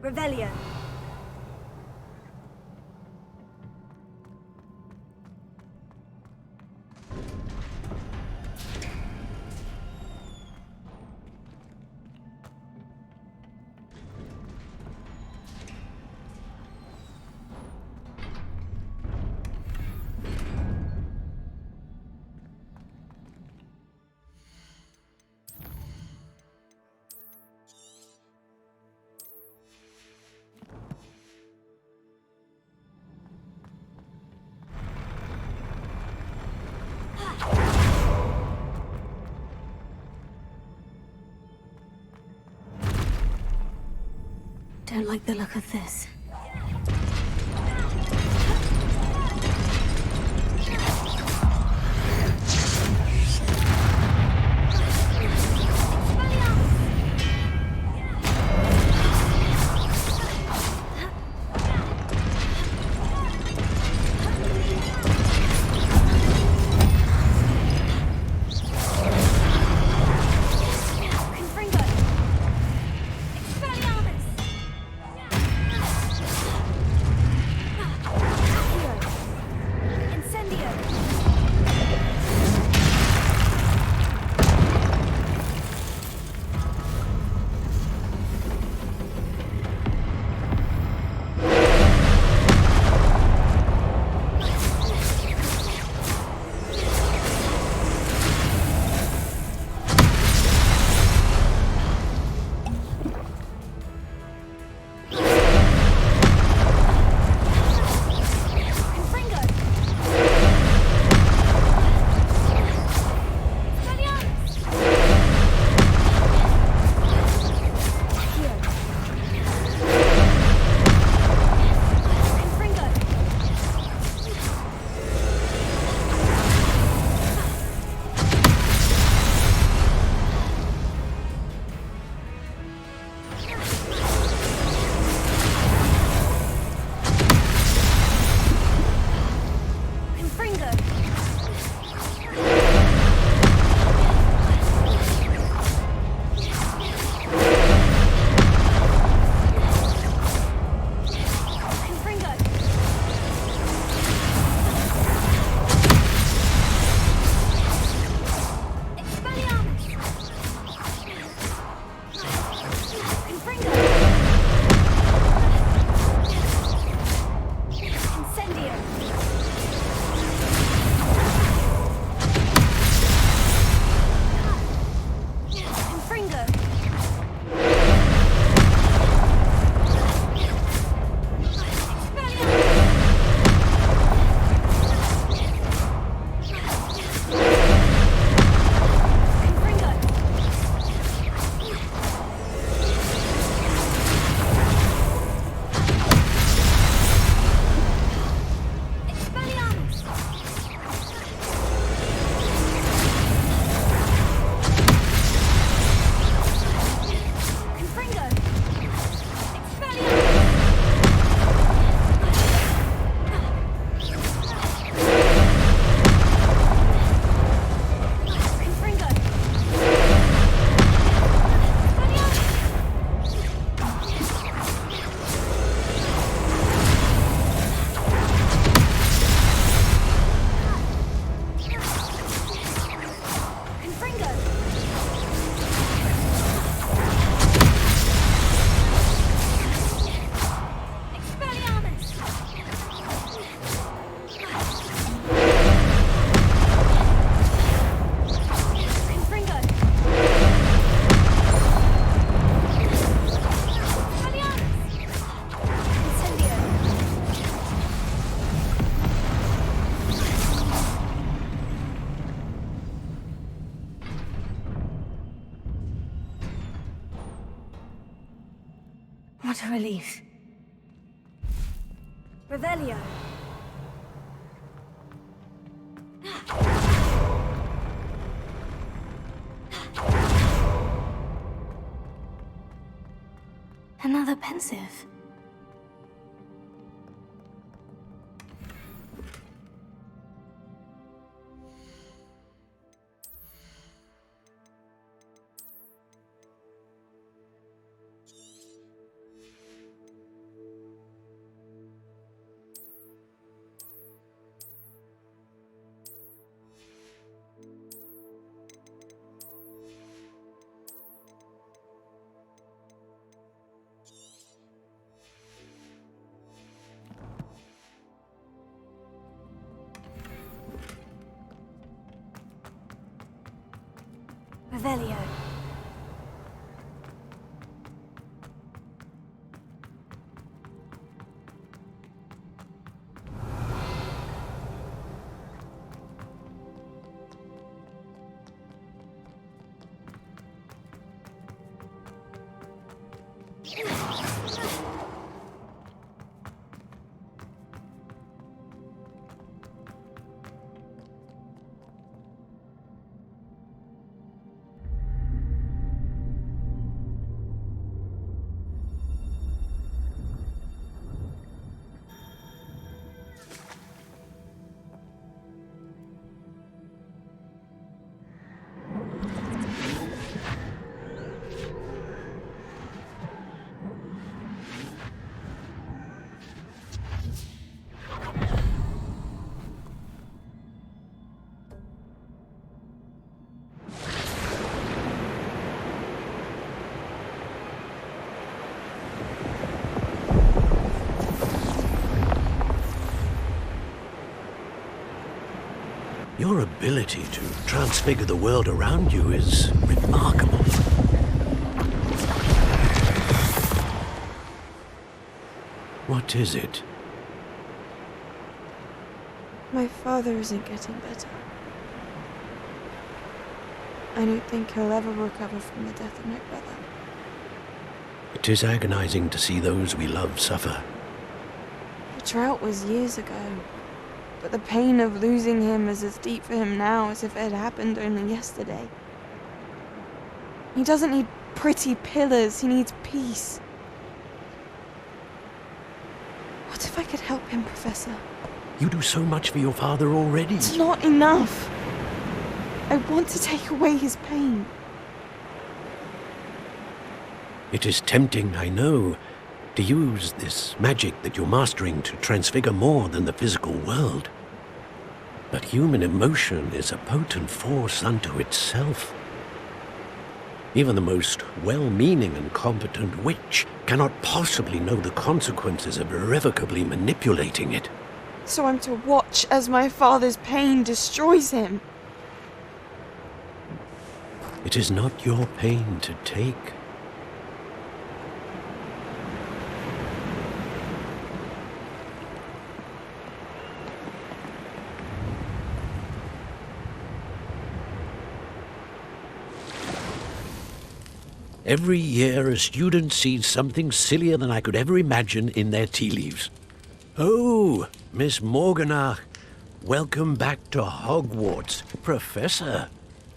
Revelio. Don't like the look of this. What a relief. Revelio. Another pensive. Revelio. Your ability to transfigure the world around you is remarkable. What is it? My father isn't getting better. I don't think he'll ever recover from the death of my brother. It is agonizing to see those we love suffer. The drought was years ago, but the pain of losing him is as deep for him now as if it had happened only yesterday. He doesn't need pretty pillars, he needs peace. What if I could help him, Professor? You do so much for your father already. It's not enough. I want to take away his pain. It is tempting, I know, to use this magic that you're mastering to transfigure more than the physical world. But human emotion is a potent force unto itself. Even the most well-meaning and competent witch cannot possibly know the consequences of irrevocably manipulating it. So I'm to watch as my father's pain destroys him. It is not your pain to take. Every year, a student sees something sillier than I could ever imagine in their tea leaves. Oh, Miss Morganach, welcome back to Hogwarts, Professor.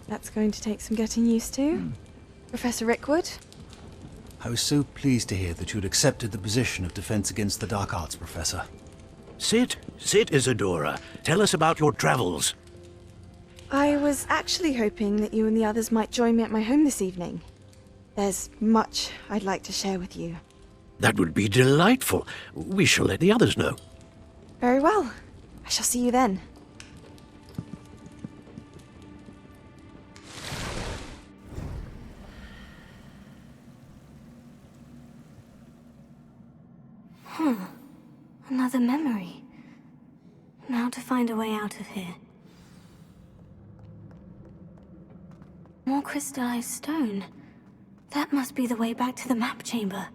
That's going to take some getting used to. Professor Rickwood? I was so pleased to hear that you'd accepted the position of Defense Against the Dark Arts, Professor. Sit, Isadora. Tell us about your travels. I was actually hoping that you and the others might join me at my home this evening. There's much I'd like to share with you. That would be delightful. We shall let the others know. Very well. I shall see you then. Another memory. Now to find a way out of here. More crystallized stone. That must be the way back to the map chamber.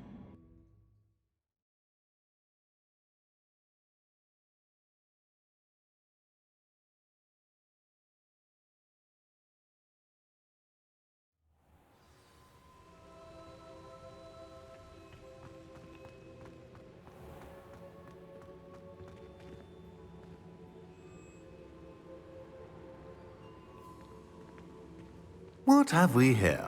What have we here?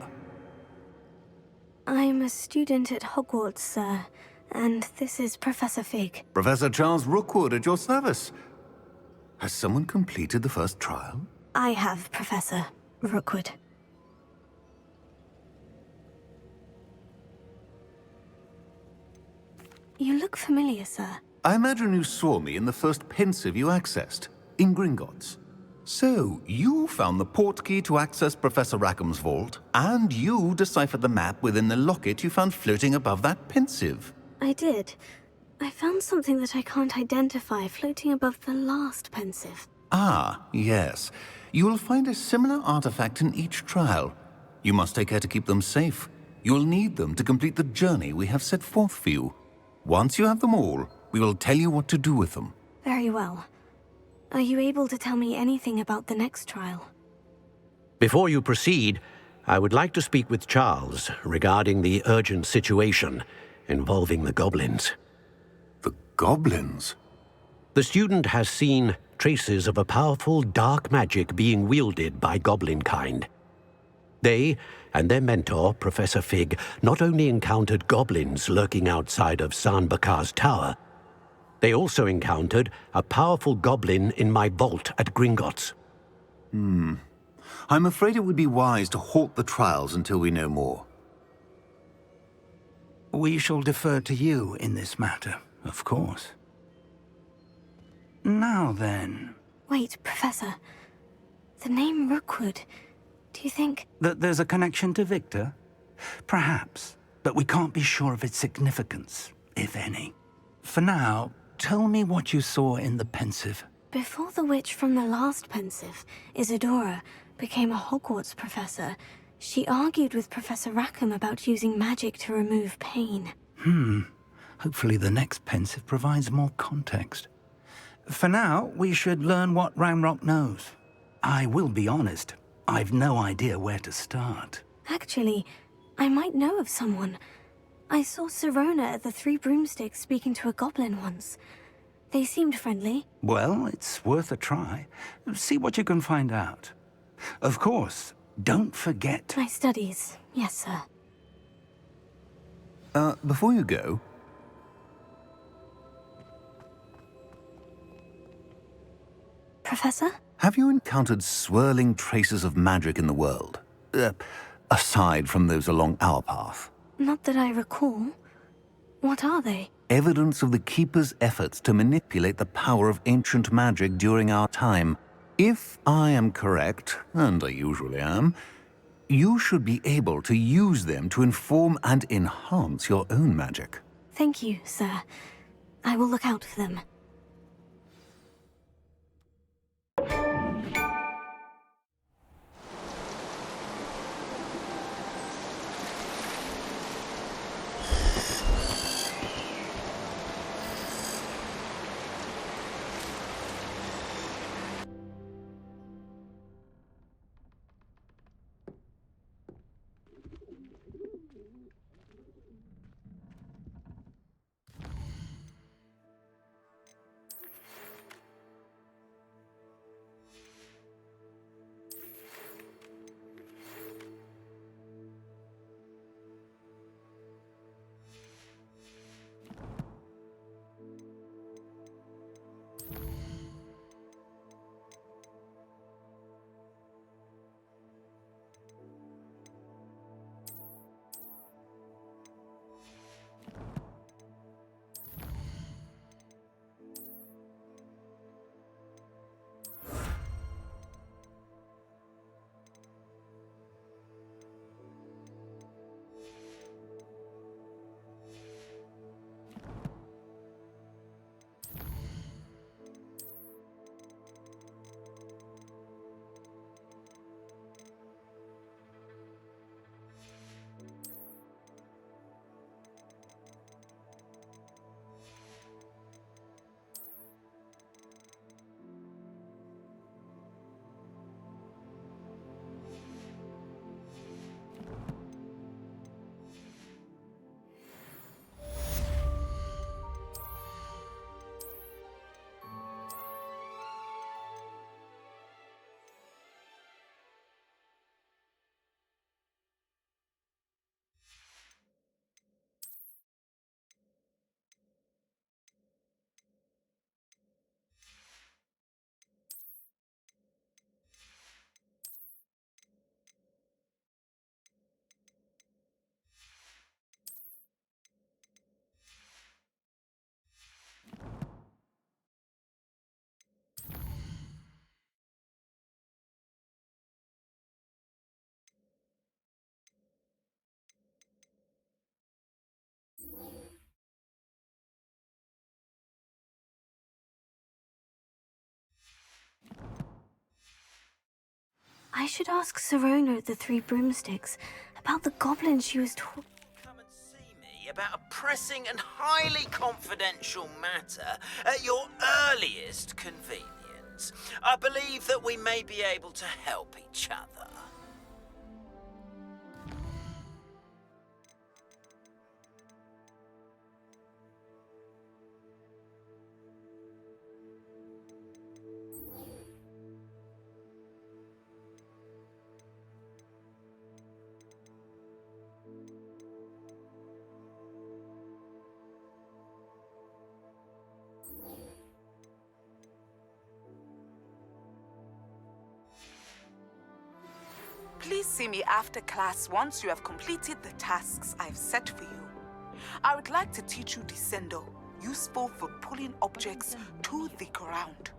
I'm a student at Hogwarts, sir, and this is Professor Fig. Professor Charles Rookwood at your service. Has someone completed the first trial? I have, Professor Rookwood. You look familiar, sir. I imagine you saw me in the first pensive you accessed, in Gringotts. So, you found the portkey to access Professor Rackham's vault, and you deciphered the map within the locket you found floating above that pensive. I did. I found something that I can't identify floating above the last pensive. Ah, yes. You will find a similar artifact in each trial. You must take care to keep them safe. You'll need them to complete the journey we have set forth for you. Once you have them all, we will tell you what to do with them. Very well. Are you able to tell me anything about the next trial? Before you proceed, I would like to speak with Charles regarding the urgent situation involving the goblins. The goblins? The student has seen traces of a powerful dark magic being wielded by goblin kind. They and their mentor, Professor Fig, not only encountered goblins lurking outside of Sanbakar's tower, they also encountered a powerful goblin in my vault at Gringotts. I'm afraid it would be wise to halt the trials until we know more. We shall defer to you in this matter, of course. Now then... Wait, Professor. The name Rookwood. Do you think... That there's a connection to Victor? Perhaps, but we can't be sure of its significance, if any. For now, tell me what you saw in the pensive. Before the witch from the last pensive, Isadora, became a Hogwarts professor, she argued with Professor Rackham about using magic to remove pain. Hopefully the next pensive provides more context. For now, we should learn what Ranrock knows. I will be honest, I've no idea where to start. Actually, I might know of someone. I saw Sirona at the Three Broomsticks speaking to a goblin once. They seemed friendly. Well, it's worth a try. See what you can find out. Of course, don't forget... My studies, yes, sir. Before you go... Professor? Have you encountered swirling traces of magic in the world? Aside from those along our path? Not that I recall. What are they? Evidence of the Keeper's efforts to manipulate the power of ancient magic during our time. If I am correct, and I usually am, you should be able to use them to inform and enhance your own magic. Thank you, sir. I will look out for them. I should ask Sirona at the Three Broomsticks about the goblin she was talking. About a pressing and highly confidential matter at your earliest convenience. I believe that we may be able to help each other. Please see me after class once you have completed the tasks I've set for you. I would like to teach you Descendo, useful for pulling objects to the ground.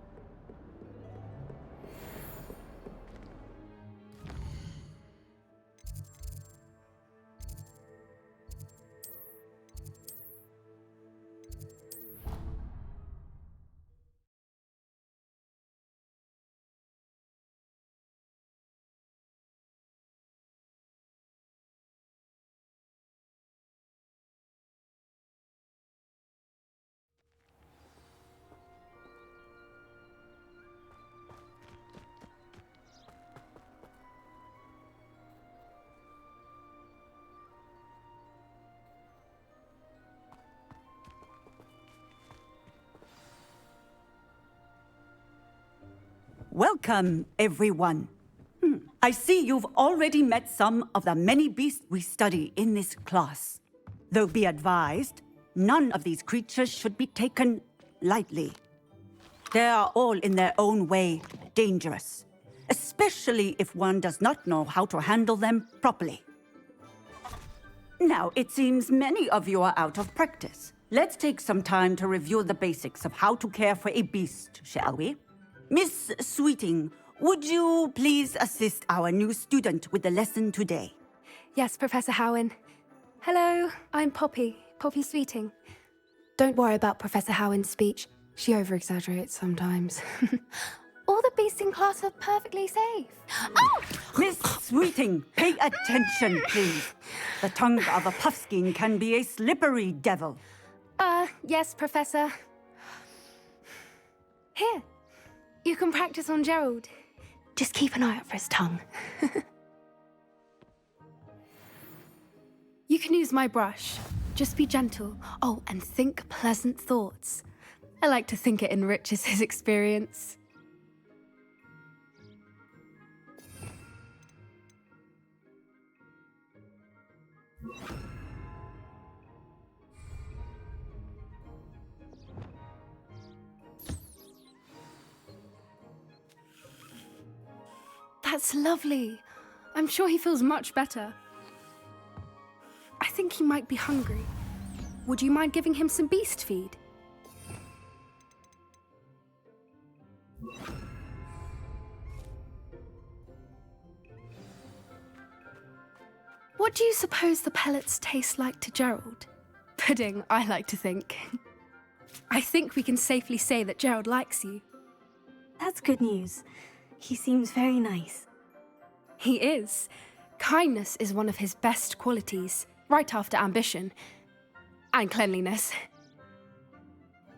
Welcome, everyone. I see you've already met some of the many beasts we study in this class. Though be advised, none of these creatures should be taken lightly. They are all in their own way dangerous, especially if one does not know how to handle them properly. Now, it seems many of you are out of practice. Let's take some time to review the basics of how to care for a beast, shall we? Miss Sweeting, would you please assist our new student with the lesson today? Yes, Professor Howen. Hello, I'm Poppy Sweeting. Don't worry about Professor Howen's speech. She over-exaggerates sometimes. All the beasts in class are perfectly safe. Oh! Miss Sweeting, pay attention, please. The tongue of a puffskein can be a slippery devil. Yes, Professor. Here. You can practice on Gerald. Just keep an eye out for his tongue. You can use my brush. Just be gentle. Oh, and think pleasant thoughts. I like to think it enriches his experience. That's lovely. I'm sure he feels much better. I think he might be hungry. Would you mind giving him some beast feed? What do you suppose the pellets taste like to Gerald? Pudding, I like to think. I think we can safely say that Gerald likes you. That's good news. He seems very nice. He is. Kindness is one of his best qualities, right after ambition. And cleanliness.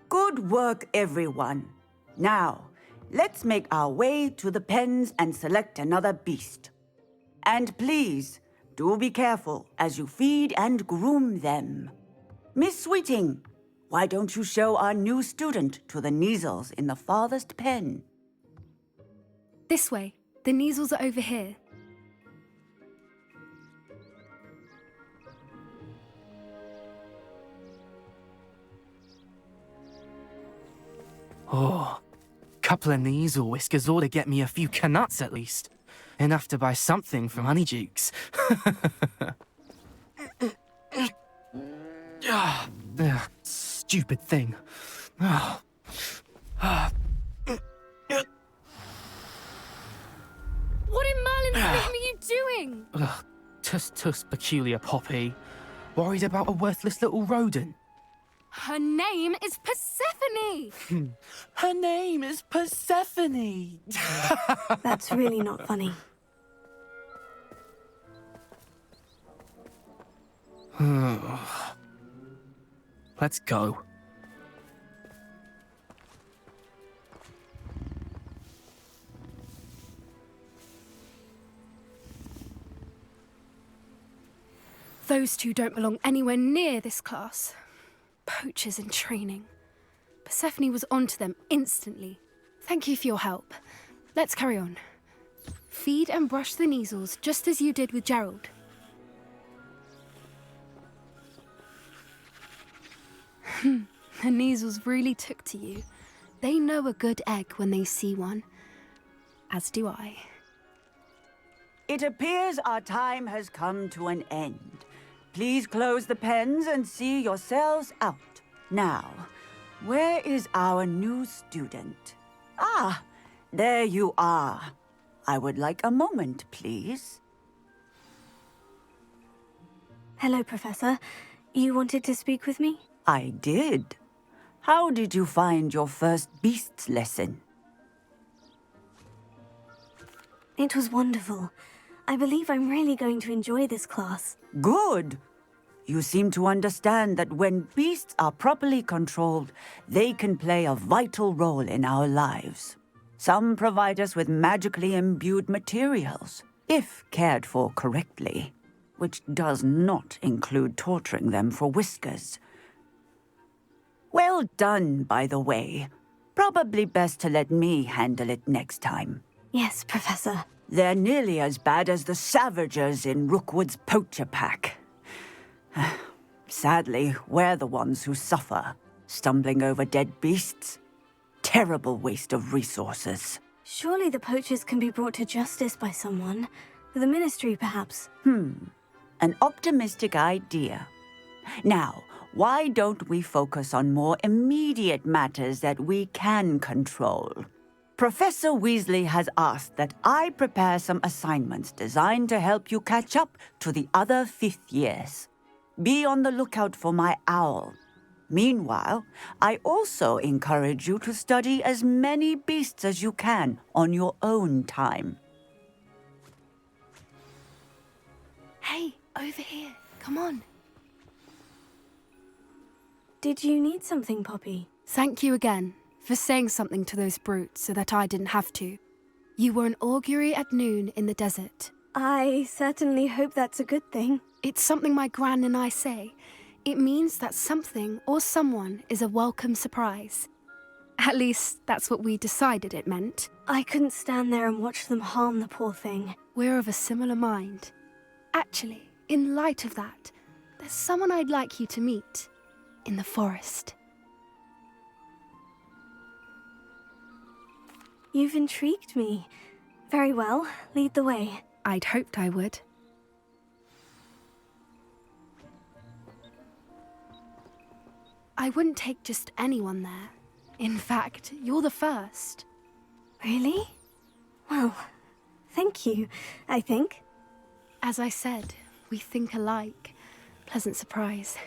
Good work, everyone. Now, let's make our way to the pens and select another beast. And please, do be careful as you feed and groom them. Miss Sweeting, why don't you show our new student to the Kneazles in the farthest pen? This way. The Kneazles are over here. Oh, couple of Kneazle whiskers ought to get me a few canuts at least. Enough to buy something from Honeydukes. Stupid thing. What in Merlin's name are you doing? Tuss peculiar Poppy. Worried about a worthless little rodent. Her name is Persephone! Her name is Persephone! That's really not funny. Let's go. Those two don't belong anywhere near this class. Poachers in training. Persephone was onto them instantly. Thank you for your help. Let's carry on. Feed and brush the Neasels just as you did with Gerald. The Neasels really took to you. They know a good egg when they see one. As do I. It appears our time has come to an end. Please close the pens and see yourselves out. Now, where is our new student? Ah, there you are. I would like a moment, please. Hello, Professor. You wanted to speak with me? I did. How did you find your first beasts lesson? It was wonderful. I believe I'm really going to enjoy this class. Good. You seem to understand that when beasts are properly controlled, they can play a vital role in our lives. Some provide us with magically imbued materials, if cared for correctly, which does not include torturing them for whiskers. Well done, by the way. Probably best to let me handle it next time. Yes, Professor. They're nearly as bad as the Savagers in Rookwood's poacher pack. Sadly, we're the ones who suffer, stumbling over dead beasts. Terrible waste of resources. Surely the poachers can be brought to justice by someone. The Ministry, perhaps. An optimistic idea. Now, why don't we focus on more immediate matters that we can control? Professor Weasley has asked that I prepare some assignments designed to help you catch up to the other 5th years. Be on the lookout for my owl. Meanwhile, I also encourage you to study as many beasts as you can on your own time. Hey, over here. Come on. Did you need something, Poppy? Thank you again for saying something to those brutes so that I didn't have to. You were an augury at noon in the desert. I certainly hope that's a good thing. It's something my gran and I say. It means that something or someone is a welcome surprise. At least, that's what we decided it meant. I couldn't stand there and watch them harm the poor thing. We're of a similar mind. Actually, in light of that, there's someone I'd like you to meet. In the forest. You've intrigued me. Very well, lead the way. I'd hoped I would. I wouldn't take just anyone there. In fact, you're the first. Really? Well, thank you, I think. As I said, we think alike. Pleasant surprise.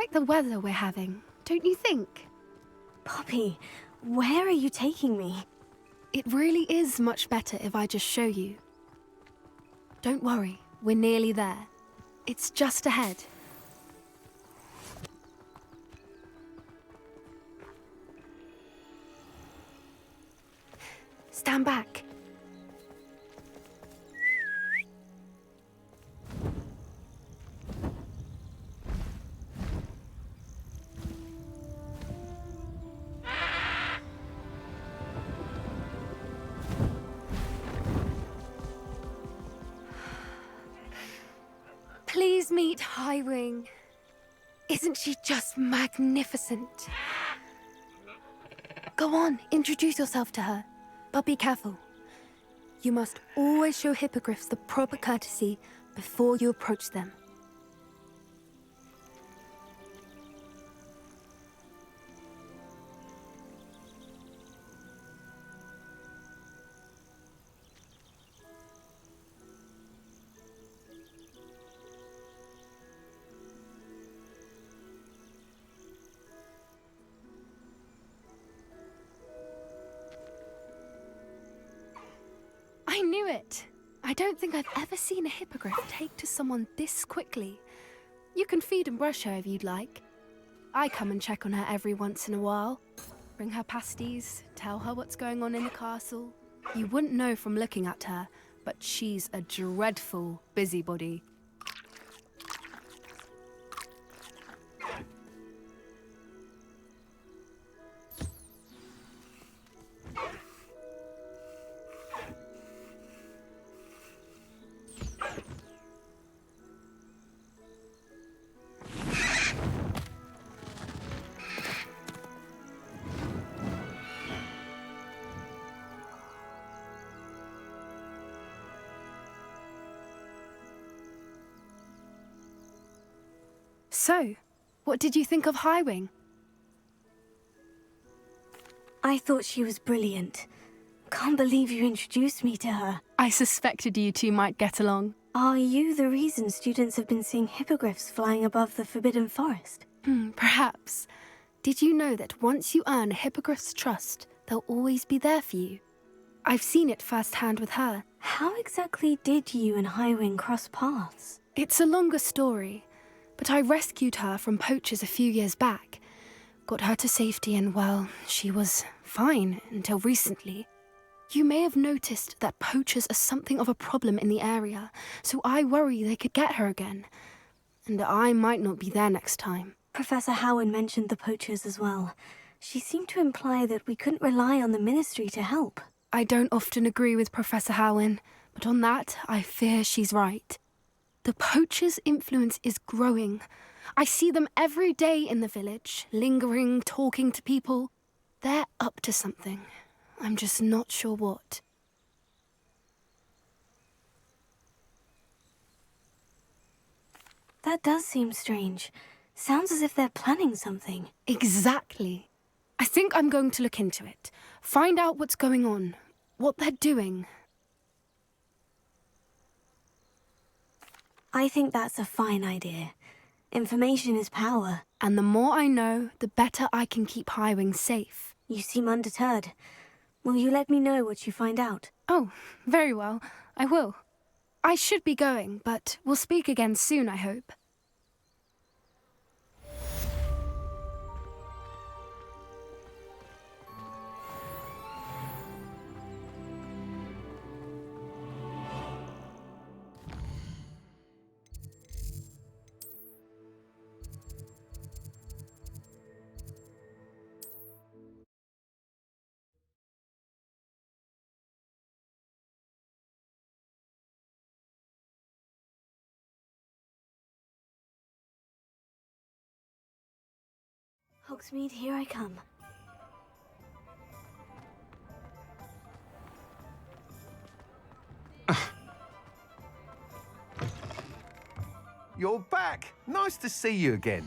like the weather we're having, don't you think? Poppy, where are you taking me? It really is much better if I just show you. Don't worry, we're nearly there. It's just ahead. Stand back. Please meet Highwing. Isn't she just magnificent? Go on, introduce yourself to her. But be careful. You must always show hippogriffs the proper courtesy before you approach them. I knew it! I don't think I've ever seen a hippogriff take to someone this quickly. You can feed and brush her if you'd like. I come and check on her every once in a while. Bring her pasties, tell her what's going on in the castle. You wouldn't know from looking at her, but she's a dreadful busybody. So, what did you think of Highwing? I thought she was brilliant. Can't believe you introduced me to her. I suspected you two might get along. Are you the reason students have been seeing hippogriffs flying above the Forbidden Forest? Perhaps. Did you know that once you earn a hippogriff's trust, they'll always be there for you? I've seen it firsthand with her. How exactly did you and Highwing cross paths? It's a longer story, but I rescued her from poachers a few years back. Got her to safety and, well, she was fine until recently. You may have noticed that poachers are something of a problem in the area, so I worry they could get her again. And I might not be there next time. Professor Howard mentioned the poachers as well. She seemed to imply that we couldn't rely on the Ministry to help. I don't often agree with Professor Howin, but on that, I fear she's right. The poachers' influence is growing. I see them every day in the village, lingering, talking to people. They're up to something. I'm just not sure what. That does seem strange. Sounds as if they're planning something. Exactly. I think I'm going to look into it. Find out what's going on, what they're doing. I think that's a fine idea. Information is power. And the more I know, the better I can keep Highwing safe. You seem undeterred. Will you let me know what you find out? Oh, very well. I will. I should be going, but we'll speak again soon, I hope. Hogsmeade, here I come. You're back. Nice to see you again.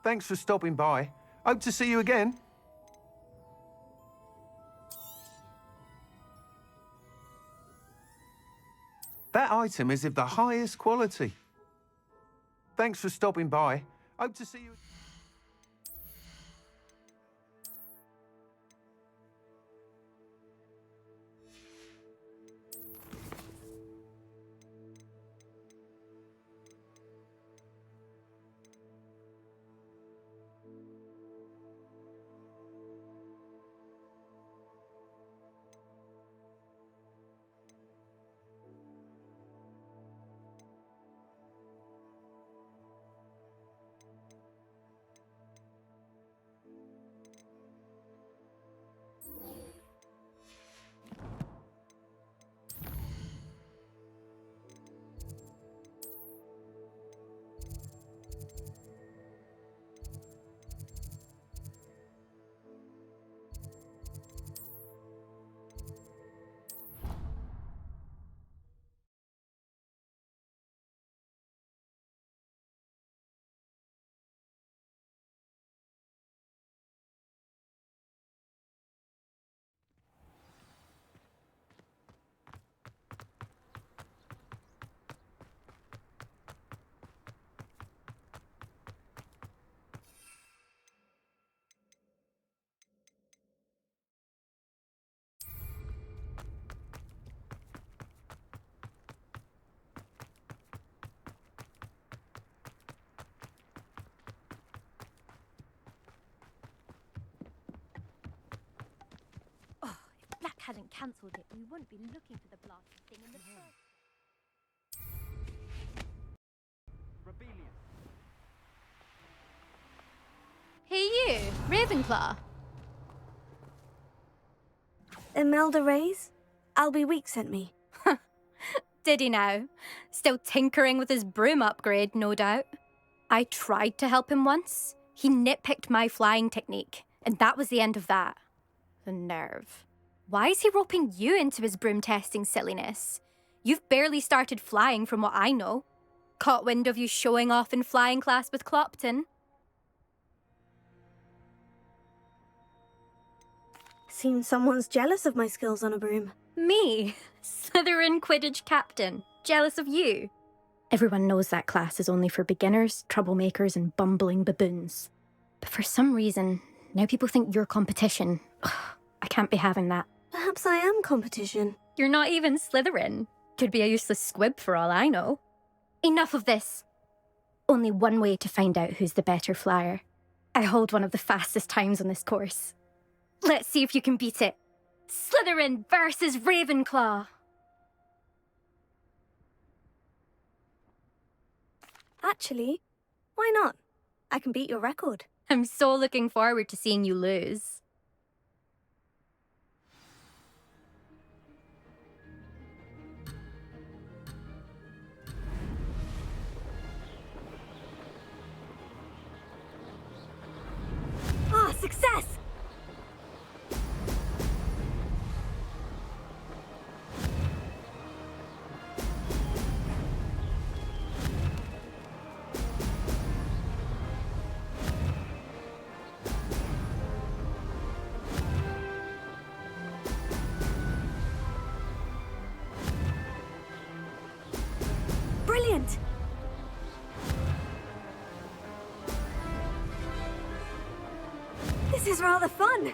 Thanks for stopping by. Hope to see you again. That item is of the highest quality. Thanks for stopping by. Hope to see you. Black hadn't cancelled it, we wouldn't be looking for the blasted thing in the first. Hey you, Ravenclaw. Imelda Reyes? Albie Week sent me. Did he now? Still tinkering with his broom upgrade, no doubt. I tried to help him once. He nitpicked my flying technique, and that was the end of that. The nerve. Why is he roping you into his broom testing silliness? You've barely started flying from what I know. Caught wind of you showing off in flying class with Clopton. Seems someone's jealous of my skills on a broom. Me? Slytherin Quidditch captain. Jealous of you? Everyone knows that class is only for beginners, troublemakers, and bumbling baboons. But for some reason, now people think you're competition. Ugh, I can't be having that. Perhaps I am competition. You're not even Slytherin. Could be a useless squib for all I know. Enough of this. Only one way to find out who's the better flyer. I hold one of the fastest times on this course. Let's see if you can beat it. Slytherin versus Ravenclaw. Actually, why not? I can beat your record. I'm so looking forward to seeing you lose. Ah, success! Brilliant! This is rather fun.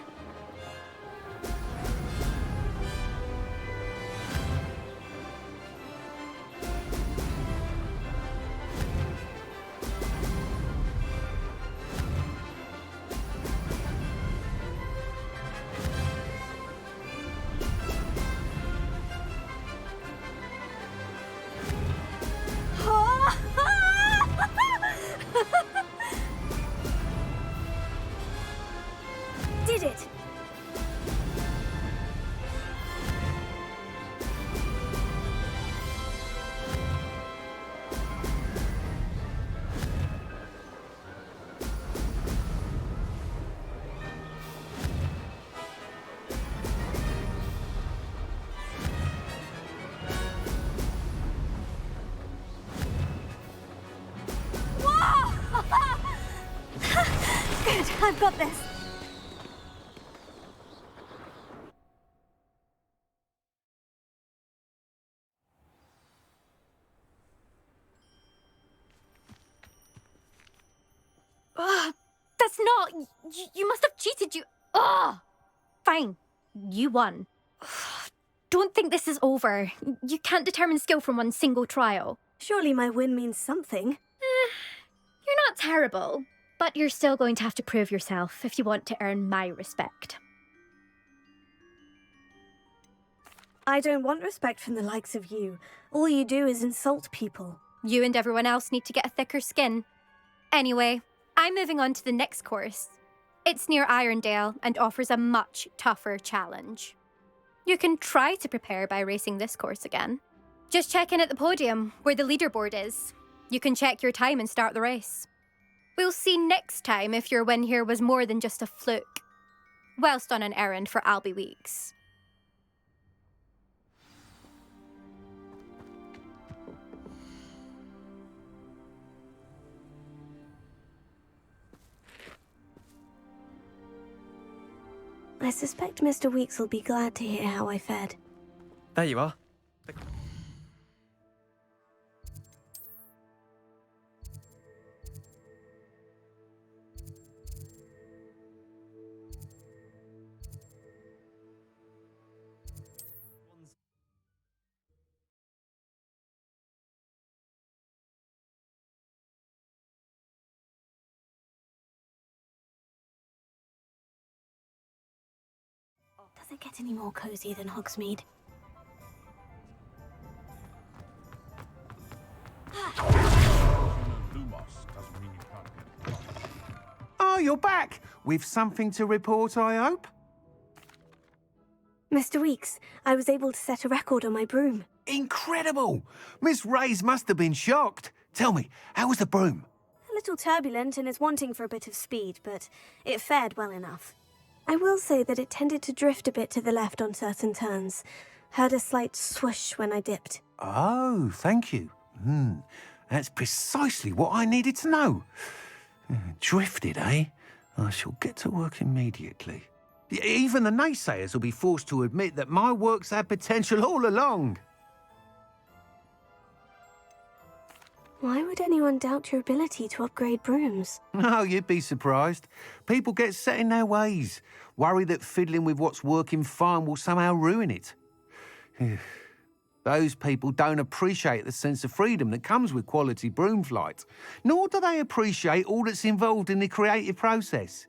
Did it! I've got this. That's not... You must have cheated, you... Ugh! Fine. You won. Don't think this is over. You can't determine skill from one single trial. Surely my win means something. You're not terrible, but you're still going to have to prove yourself if you want to earn my respect. I don't want respect from the likes of you. All you do is insult people. You and everyone else need to get a thicker skin. Anyway, I'm moving on to the next course. It's near Irondale and offers a much tougher challenge. You can try to prepare by racing this course again. Just check in at the podium, where the leaderboard is. You can check your time and start the race. We'll see next time if your win here was more than just a fluke. Whilst on an errand for Albie Weeks. I suspect Mr. Weeks will be glad to hear how I fared. There you are. Does it get any more cozy than Hogsmeade? Oh, you're back! With something to report, I hope? Mr. Weeks, I was able to set a record on my broom. Incredible! Miss Ray's must have been shocked. Tell me, how was the broom? A little turbulent and is wanting for a bit of speed, but it fared well enough. I will say that it tended to drift a bit to the left on certain turns. Heard a slight swoosh when I dipped. Oh, thank you. That's precisely what I needed to know. Drifted, eh? I shall get to work immediately. Even the naysayers will be forced to admit that my work's had potential all along. Why would anyone doubt your ability to upgrade brooms? Oh, you'd be surprised. People get set in their ways, worry that fiddling with what's working fine will somehow ruin it. Those people don't appreciate the sense of freedom that comes with quality broom flight, nor do they appreciate all that's involved in the creative process.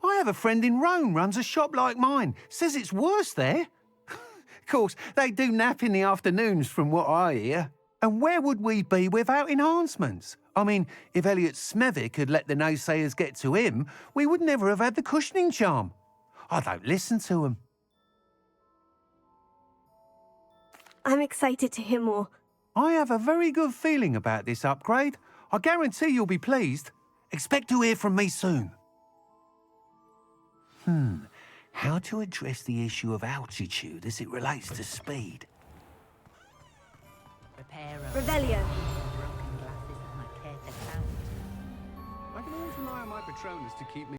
I have a friend in Rome runs a shop like mine, says it's worse there. Of course, they do nap in the afternoons from what I hear. And where would we be without enhancements? I mean, if Elliot Smethwick had let the naysayers get to him, we would never have had the cushioning charm. I don't listen to them. I'm excited to hear more. I have a very good feeling about this upgrade. I guarantee you'll be pleased. Expect to hear from me soon. How to address the issue of altitude as it relates to speed? Revelio. I can always rely on my Patronus to keep me